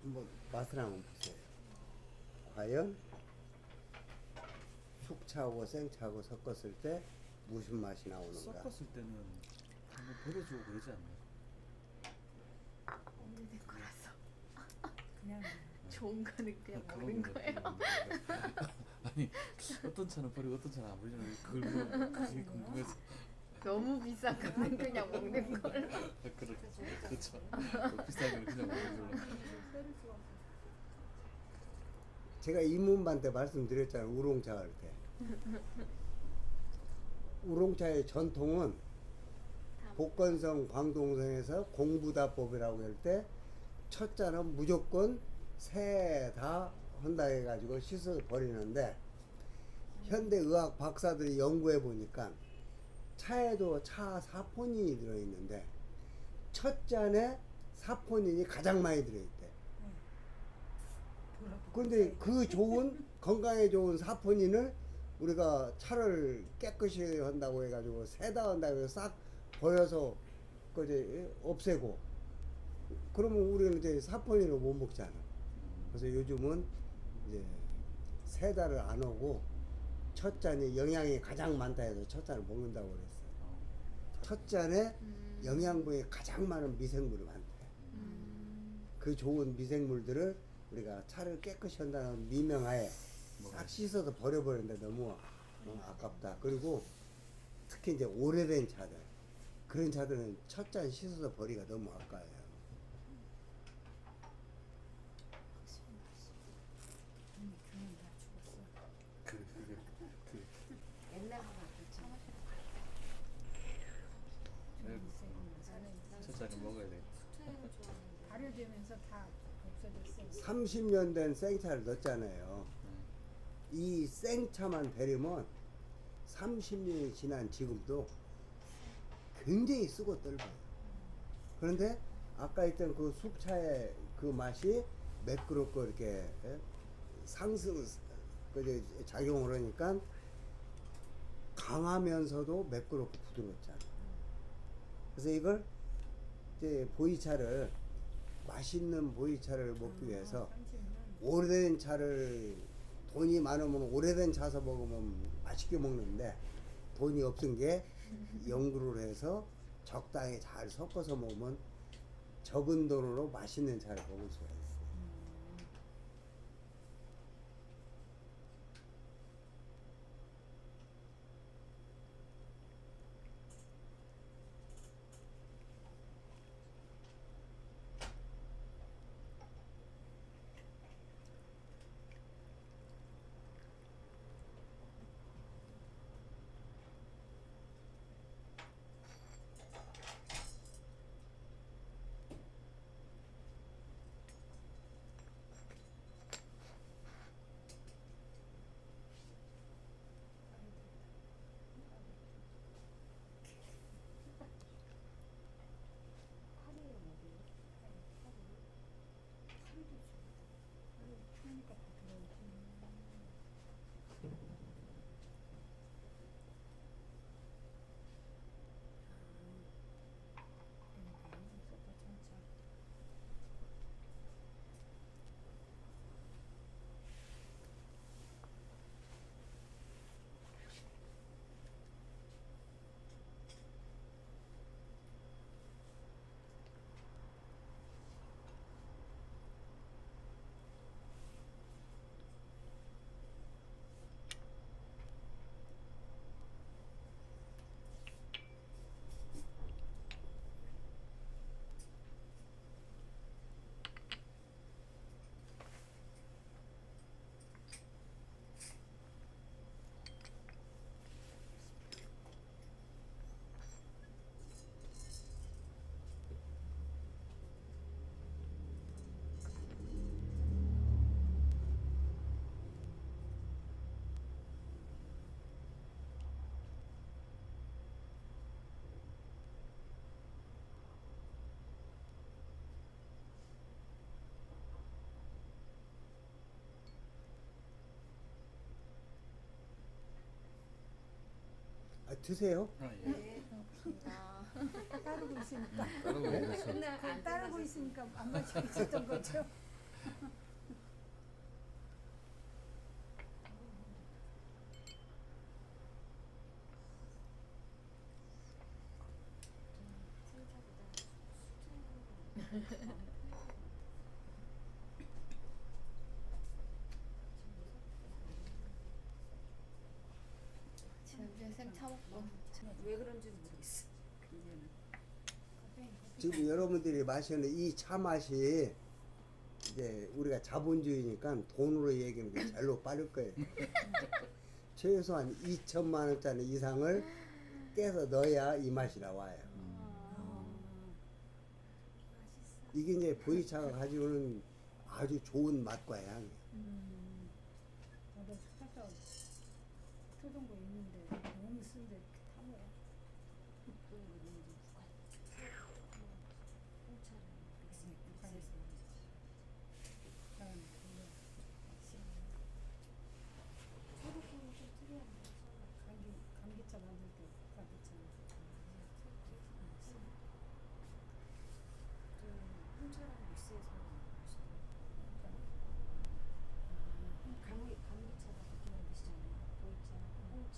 한번 맛을 한번 보세요. 과연 숙차하고 생차하고 섞었을 때 무슨 맛이 나오는가? 섞었을 때는 한번 버려주고 그러지 않나요? 오래된 거라서 그냥 좋은 거는 그냥 그런 먹는 거 거예요. 같아요. 아니 어떤 차는 버리고 어떤 차는 안 버리잖아요. 그걸 그게 궁금해서. 너무 비싼 거는 그냥 먹는 걸로. 그렇죠. 비싼 거는 그냥 먹는 걸로. 때릴 수가 없어. 제가 입문반 때 말씀드렸잖아요. 우롱차 할 때. 우롱차의 전통은 복건성 광동성에서 공부다법이라고 할 때 첫 잔은 무조건 새 다 한다 해가지고 씻어 버리는데 현대 의학 박사들이 연구해 보니까 차에도 차 사포닌이 들어있는데 첫 잔에 사포닌이 가장 많이 들어있대. 그런데 그 좋은 건강에 좋은 사포닌을 우리가 차를 깨끗이 한다고 해가지고 세다 한다고 해서 싹 버려서 그제 없애고 그러면 우리는 이제 사포닌을 못 먹잖아. 그래서 요즘은 이제 세다를 안 하고 첫 잔이 영양이 가장 많다 해서 첫 잔을 먹는다고 그랬어요. 첫 잔에 영양분이 가장 많은 미생물이 많대. 그 좋은 미생물들을 우리가 차를 깨끗이 한다는 미명하에 싹 씻어서 버려버리는데 너무 아깝다. 그리고 특히 이제 오래된 차들 그런 차들은 첫 잔 씻어서 버리기가 너무 아까워요. 그냥 다 죽었어. 그 옛날보다 더 첫 잔을 먹어야 돼. 발효되면서 다 없어졌어. 30년 된 생차를 넣었잖아요. 이 생차만 데리면 30년이 지난 지금도 굉장히 쓰고 떫어요. 그런데 아까 했던 그 숙차의 그 맛이 매끄럽고 이렇게 상승 작용을 하니까 강하면서도 매끄럽고 부드럽잖아. 그래서 이걸 이제 보이차를 맛있는 보이차를 먹기 위해서 30년. 오래된 차를 돈이 많으면 오래된 차서 먹으면 맛있게 먹는데 돈이 없은 게 연구를 해서 적당히 잘 섞어서 먹으면 적은 돈으로 맛있는 차를 먹을 수가 있어요. 추우니까 부드러워지. 그러니까 소파 천차. 드세요. 아, 예. 고맙습니다. 따르고 있으니까. 따르고 있어서 그걸 따르고 있으니까 안 마시고 있었던 거죠. 지난주에 생차 먹고 왜 그런지 모르겠어. 이제는. 지금 여러분들이 마시는 이 차 맛이 이제 우리가 자본주의니까 돈으로 얘기하는 게 제일로 빠를 거예요. 최소한 2천만 원짜리 이상을 깨서 넣어야 이 맛이 나와요. 이게 이제 보이차가 가지고 오는 아주 좋은 맛과 향. 나도 숙박사 토종 거 있는데 너무 쓴데 이렇게 타고요. 감기차 만들 때 감기차. 홍차랑 믹스해서 감기차가 그렇게 만드시잖아요. 보이차, 홍차.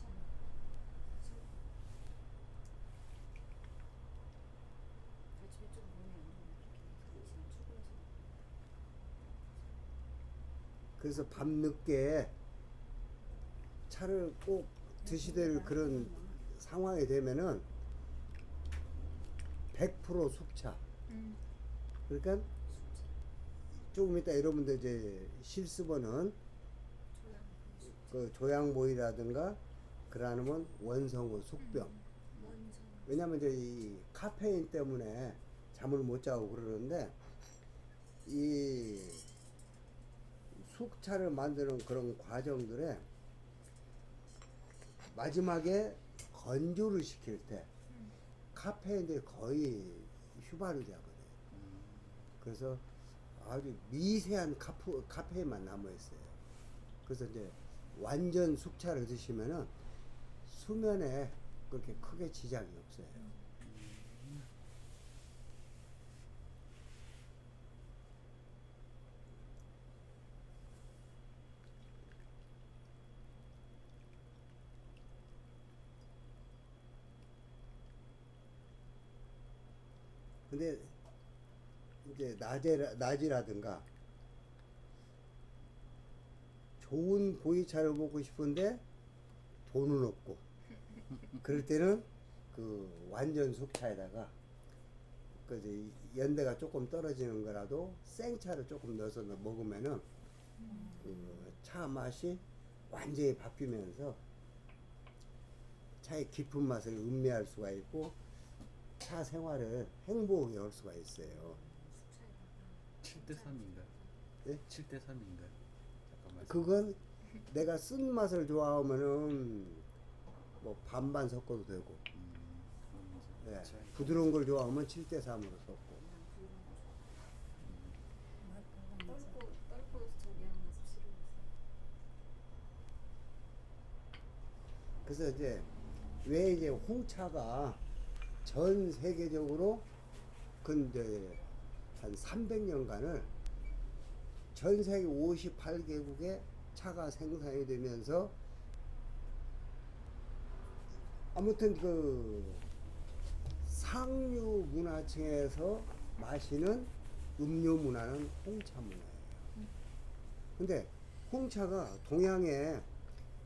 아침에 좀 몸이 안 좋으면 이렇게 출근해서 그래서 밤늦게 차를 꼭 드시될 그런 상황이 되면은 100% 숙차. 그러니까 조금 이따 여러분들 이제 실습원은 그 조양보이라든가 그러면 원성우 숙병. 왜냐면 이제 이 카페인 때문에 잠을 못 자고 그러는데 이 숙차를 만드는 그런 과정들에 마지막에 건조를 시킬 때 카페인들이 거의 휘발이 되거든요. 그래서 아주 미세한 카페인만 남아있어요. 그래서 이제 완전 숙차를 드시면은 수면에 그렇게 크게 지장이 없어요. 근데 이제 낮이라든가 좋은 보이차를 먹고 싶은데 돈은 없고 그럴 때는 그 완전 숙차에다가 그 이제 연대가 조금 떨어지는 거라도 생차를 조금 넣어서 먹으면은 그 차 맛이 완전히 바뀌면서 차의 깊은 맛을 음미할 수가 있고 차 생활을 행복하게 할 수가 있어요. 숙차에다가 7대 3인가? 예? 7대 3인가? 잠깐만. 그건 내가 쓴 맛을 좋아하면은 뭐 반반 섞어도 되고 예, 그러면서 부드러운 걸 좋아하면 7대 3으로 섞고 맛 보고 나서 떨고 저기하고 나서 싫어했어요. 그래서 이제 왜 이제 홍차가 전 세계적으로 근데 한 300년간을 전 세계 58개국에 차가 생산이 되면서 아무튼 그 상류 문화층에서 마시는 음료 문화는 홍차 문화예요. 근데 홍차가 동양의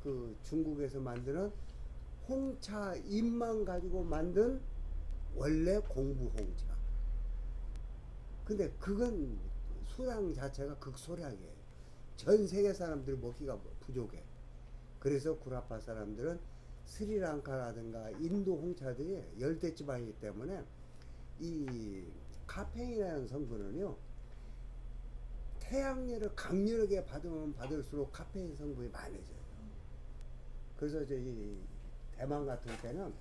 그 중국에서 만드는 홍차 잎만 가지고 만든 원래 공부 홍차. 근데 그건 수량 자체가 극소량이에요. 전 세계 사람들이 먹기가 부족해. 그래서 구라파 사람들은 스리랑카라든가 인도 홍차들이 열대지방이기 때문에 이 카페인이라는 성분은요, 태양열을 강렬하게 받으면 받을수록 카페인 성분이 많아져요. 그래서 이제 이 대만 같은 때는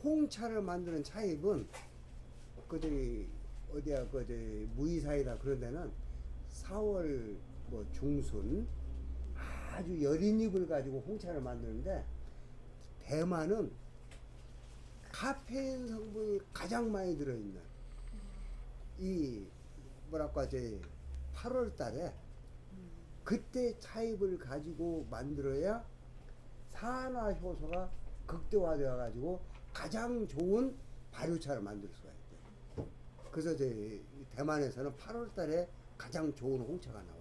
홍차를 만드는 차잎은 그저기 어디야 그저 무이사이나 그런 데는 4월 뭐 중순 아주 여린 잎을 가지고 홍차를 만드는데 대만은 카페인 성분이 가장 많이 들어있는 이 뭐랄까 이제 8월 달에 그때 차잎을 가지고 만들어야 산화 효소가 극대화되어 가지고 가장 좋은 발효차를 만들 수가 있대요. 그래서 이제 대만에서는 8월 달에 가장 좋은 홍차가 나와요.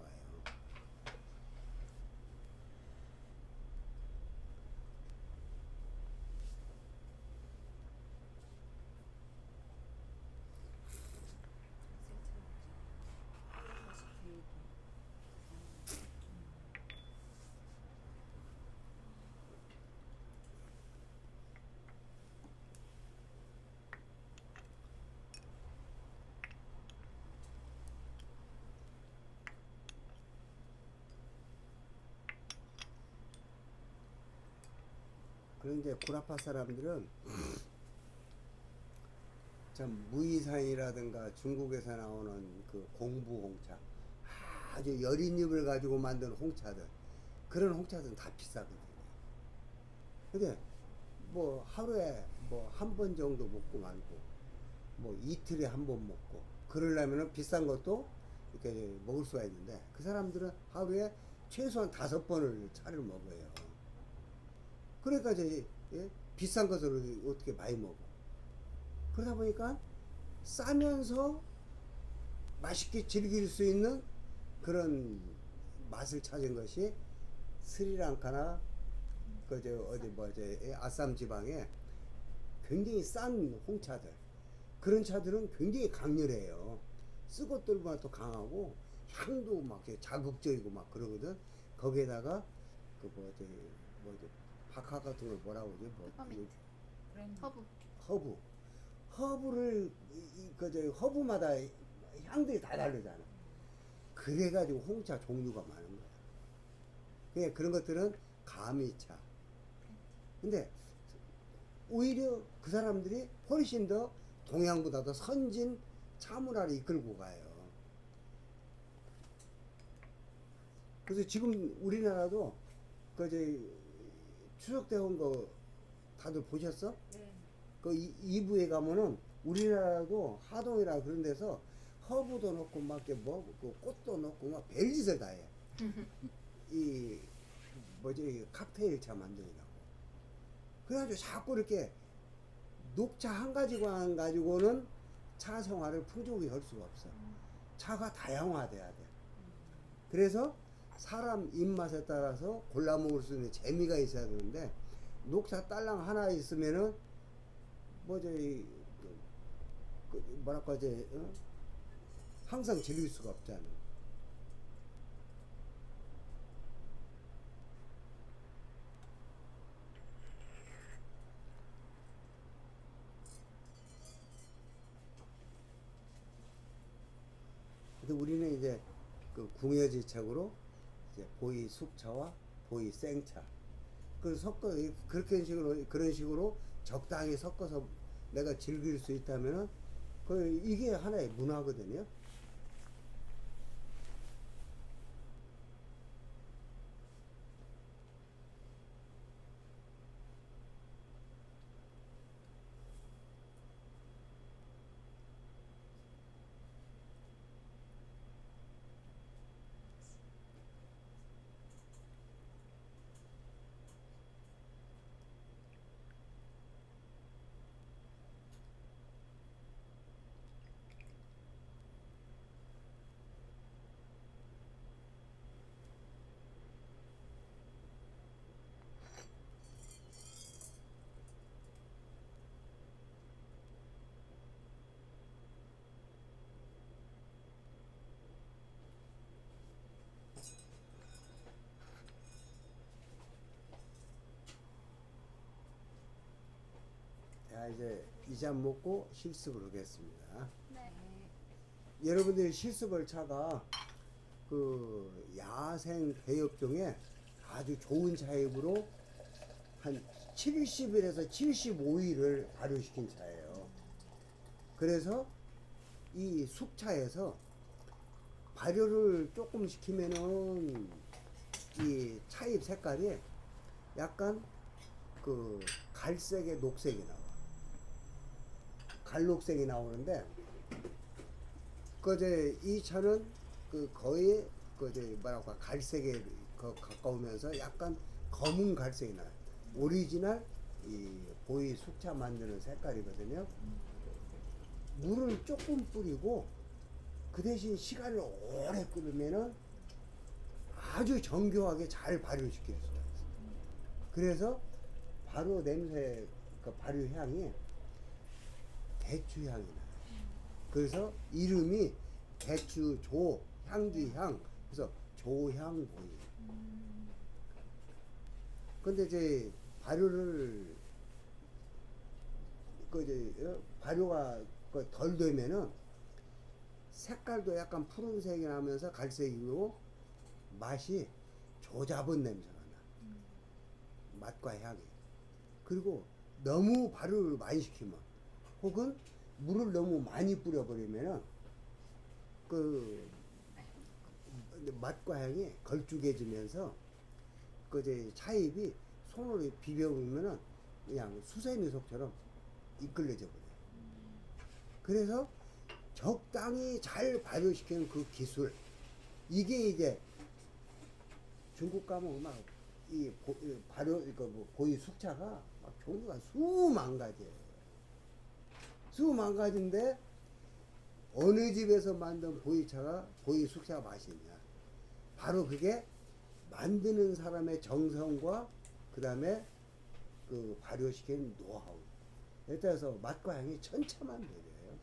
다시 계획이. 그런 이제 구라파 사람들은 참 무이산이라든가 중국에서 나오는 그 공부 홍차 아주 여린 잎을 가지고 만든 홍차들 그런 홍차들은 다 비싸거든요. 근데 뭐 하루에 뭐 한 번 정도 먹고 말고 뭐 이틀에 한 번 먹고 그러려면은 비싼 것도 이렇게 먹을 수가 있는데 그 사람들은 하루에 최소한 5번을 차를 먹어요. 그러니까 이제 예? 비싼 것을 어떻게 많이 먹어. 그러다 보니까 싸면서 맛있게 즐길 수 있는 그런 맛을 찾은 것이 스리랑카나 그저 어디 뭐저 아삼 지방에 굉장히 싼 홍차들 그런 차들은 굉장히 강렬해요. 쓰고 뜰보다 또 강하고 향도 막 자극적이고 막 그러거든. 거기에다가 그 뭐저 박하 같은 걸 뭐라고 그러지? 뭐 페퍼민트. 브랜드 허브. 허브를 그저 허브마다 향들이 다 다르잖아. 그래가지고 홍차 종류가 많은 거야. 그냥 그런 것들은 가미차, 근데 오히려 그 사람들이 훨씬 더 동양보다 더 선진 차문화를 이끌고 가요. 그래서 지금 우리나라도 그 이제 추석때 온 거 다들 보셨어? 네. 그 2부에 가면은 우리나라도 하동이라 그런 데서 허브도 넣고 막 이렇게 그 꽃도 넣고 막 별짓을 다 해. 이 뭐지 칵테일 차 만드느라고. 그래가지고 자꾸 이렇게 녹차 한 가지만 가지고는 차 생활을 풍족히 할 수가 없어. 차가 다양화돼야 돼. 그래서 사람 입맛에 따라서 골라 먹을 수 있는 재미가 있어야 되는데 녹차 딸랑 하나 있으면은 뭐지 뭐랄까 이제 항상 즐길 수가 없잖아. 근데 우리는 이제 그 궁여지책으로 이제 보이 숙차와 보이 생차 그 섞어 그렇게 식으로 그런 식으로 적당히 섞어서 내가 즐길 수 있다면은 그 이게 하나의 문화거든요. 자 이제 이 잔 먹고 실습을 하겠습니다. 네. 여러분들이 실습할 차가 그 야생 배엽종에 아주 좋은 차입으로 한 70일에서 75일을 발효시킨 차예요. 그래서 이 숙차에서 발효를 조금 시키면은 이 차잎 색깔이 약간 그 갈색의 녹색이 나와. 갈녹색이 나오는데 그제 이 차는 그 거의 그제 뭐랄까 갈색에 가까우면서 약간 검은 갈색이 나요. 오리지널 이 보이 숙차 만드는 색깔이거든요. 물을 조금 뿌리고 그 대신 시간을 오래 끓이면은 아주 정교하게 잘 발효시킬 수가 있어요. 그래서 발효 냄새, 그 발효 향이 대추 향이 나요. 그래서 이름이 대추조 향기향, 그래서 조향보이. 근데 이제 발효를 그 이제 발효가 덜 되면은 색깔도 약간 푸른색이 나면서 갈색이고 맛이 조잡은 냄새가 나. 맛과 향이. 그리고 너무 발효를 많이 시키면 혹은 물을 너무 많이 뿌려버리면은 그 맛과 향이 걸쭉해지면서 그 이제 차잎이 손으로 비벼보면은 그냥 수세미속처럼 이끌려져 버려요. 그래서 적당히 잘 발효시키는 그 기술, 이게 이제 중국 가면 막 이 발효 뭐 보이 숙차가 막 종류가 수만 가지예요. 수만 가지인데 어느 집에서 만든 보이차가 보이 숙차 맛이냐? 바로 그게 만드는 사람의 정성과 그 다음에 그 발효시키는 노하우. 에 따라서 맛과 향이 천차만별이에요.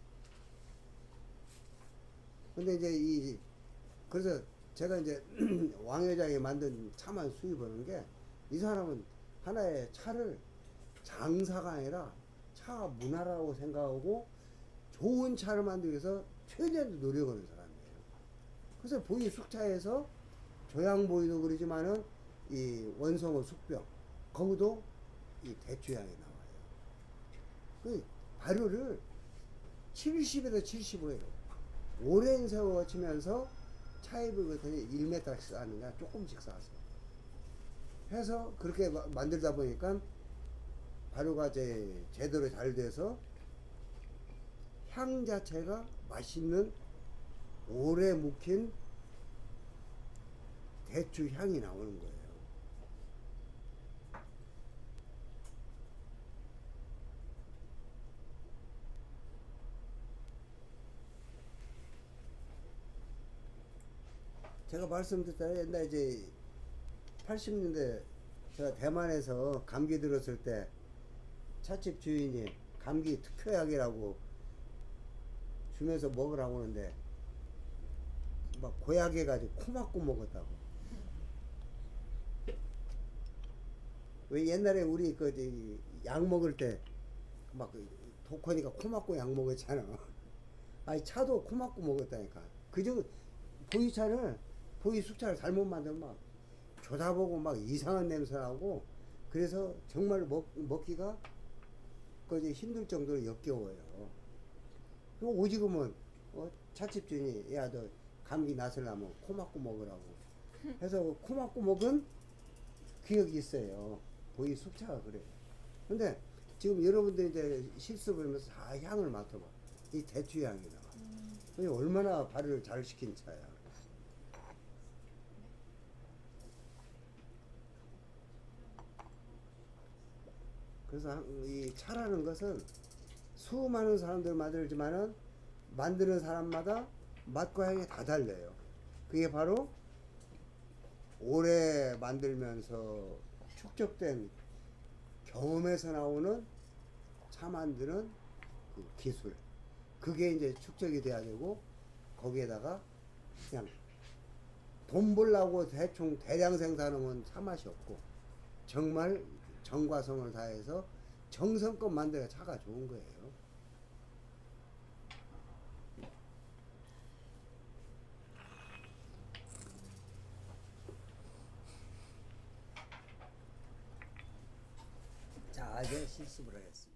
근데 이제 그래서 제가 이제 왕 회장이 만든 차만 수입하는 게 이 사람은 하나의 차를 장사가 아니라 차 문화라고 생각하고 좋은 차를 만들기 위해서 최대한 노력하는 사람이에요. 그래서 보이 숙차에서 조향보이도 그러지만은 이 원성어 숙병 거기도 이 대추향이 나와요. 그 발효를 70에서 75예요. 오랜 세월 치면서 차이브 같은 1m씩 쌓느냐 조금씩 쌓아서 해서 그렇게 만들다 보니까 발효가 제대로 잘 돼서 향 자체가 맛있는 오래 묵힌 대추 향이 나오는 거예요. 제가 말씀드렸잖아요. 옛날 80년대 제가 대만에서 감기 들었을 때 찻집 주인이 감기 특효약이라고 주면서 먹으라고 하는데 막 고약해가지고 코 막고 먹었다고. 왜 옛날에 우리 약 먹을 때 막 독하니까 코 막고 약 먹었잖아. 아니 차도 코 막고 먹었다니까. 그저 보이 숙차를 잘못 만들면 막 조사보고 막 이상한 냄새 나고 그래서 정말 먹기가 힘들 정도로 역겨워요. 그리고 오지금은 찻집 주인이 야 너 감기 나서려면 코 막고 먹으라고 해서 코 막고 먹은 기억이 있어요. 보이 숙차가 그래요. 근데 지금 여러분들이 이제 실습을 하면서 다 향을 맡아봐. 이 대추 향이 나와. 이게 얼마나 발효를 잘 시킨 차야. 그래서 이 차라는 것은 수많은 사람들 만들지만은 만드는 사람마다 맛과 향이 다 달라요. 그게 바로 오래 만들면서 축적된 경험에서 나오는 차 만드는 그 기술. 그게 이제 축적이 돼야 되고 거기에다가 그냥 돈 벌라고 대량 생산하면 차 맛이 없고 정말 정과 성을 다해서 정성껏 만들어야 차가 좋은 거예요. 자, 이제 실습을 하겠습니다.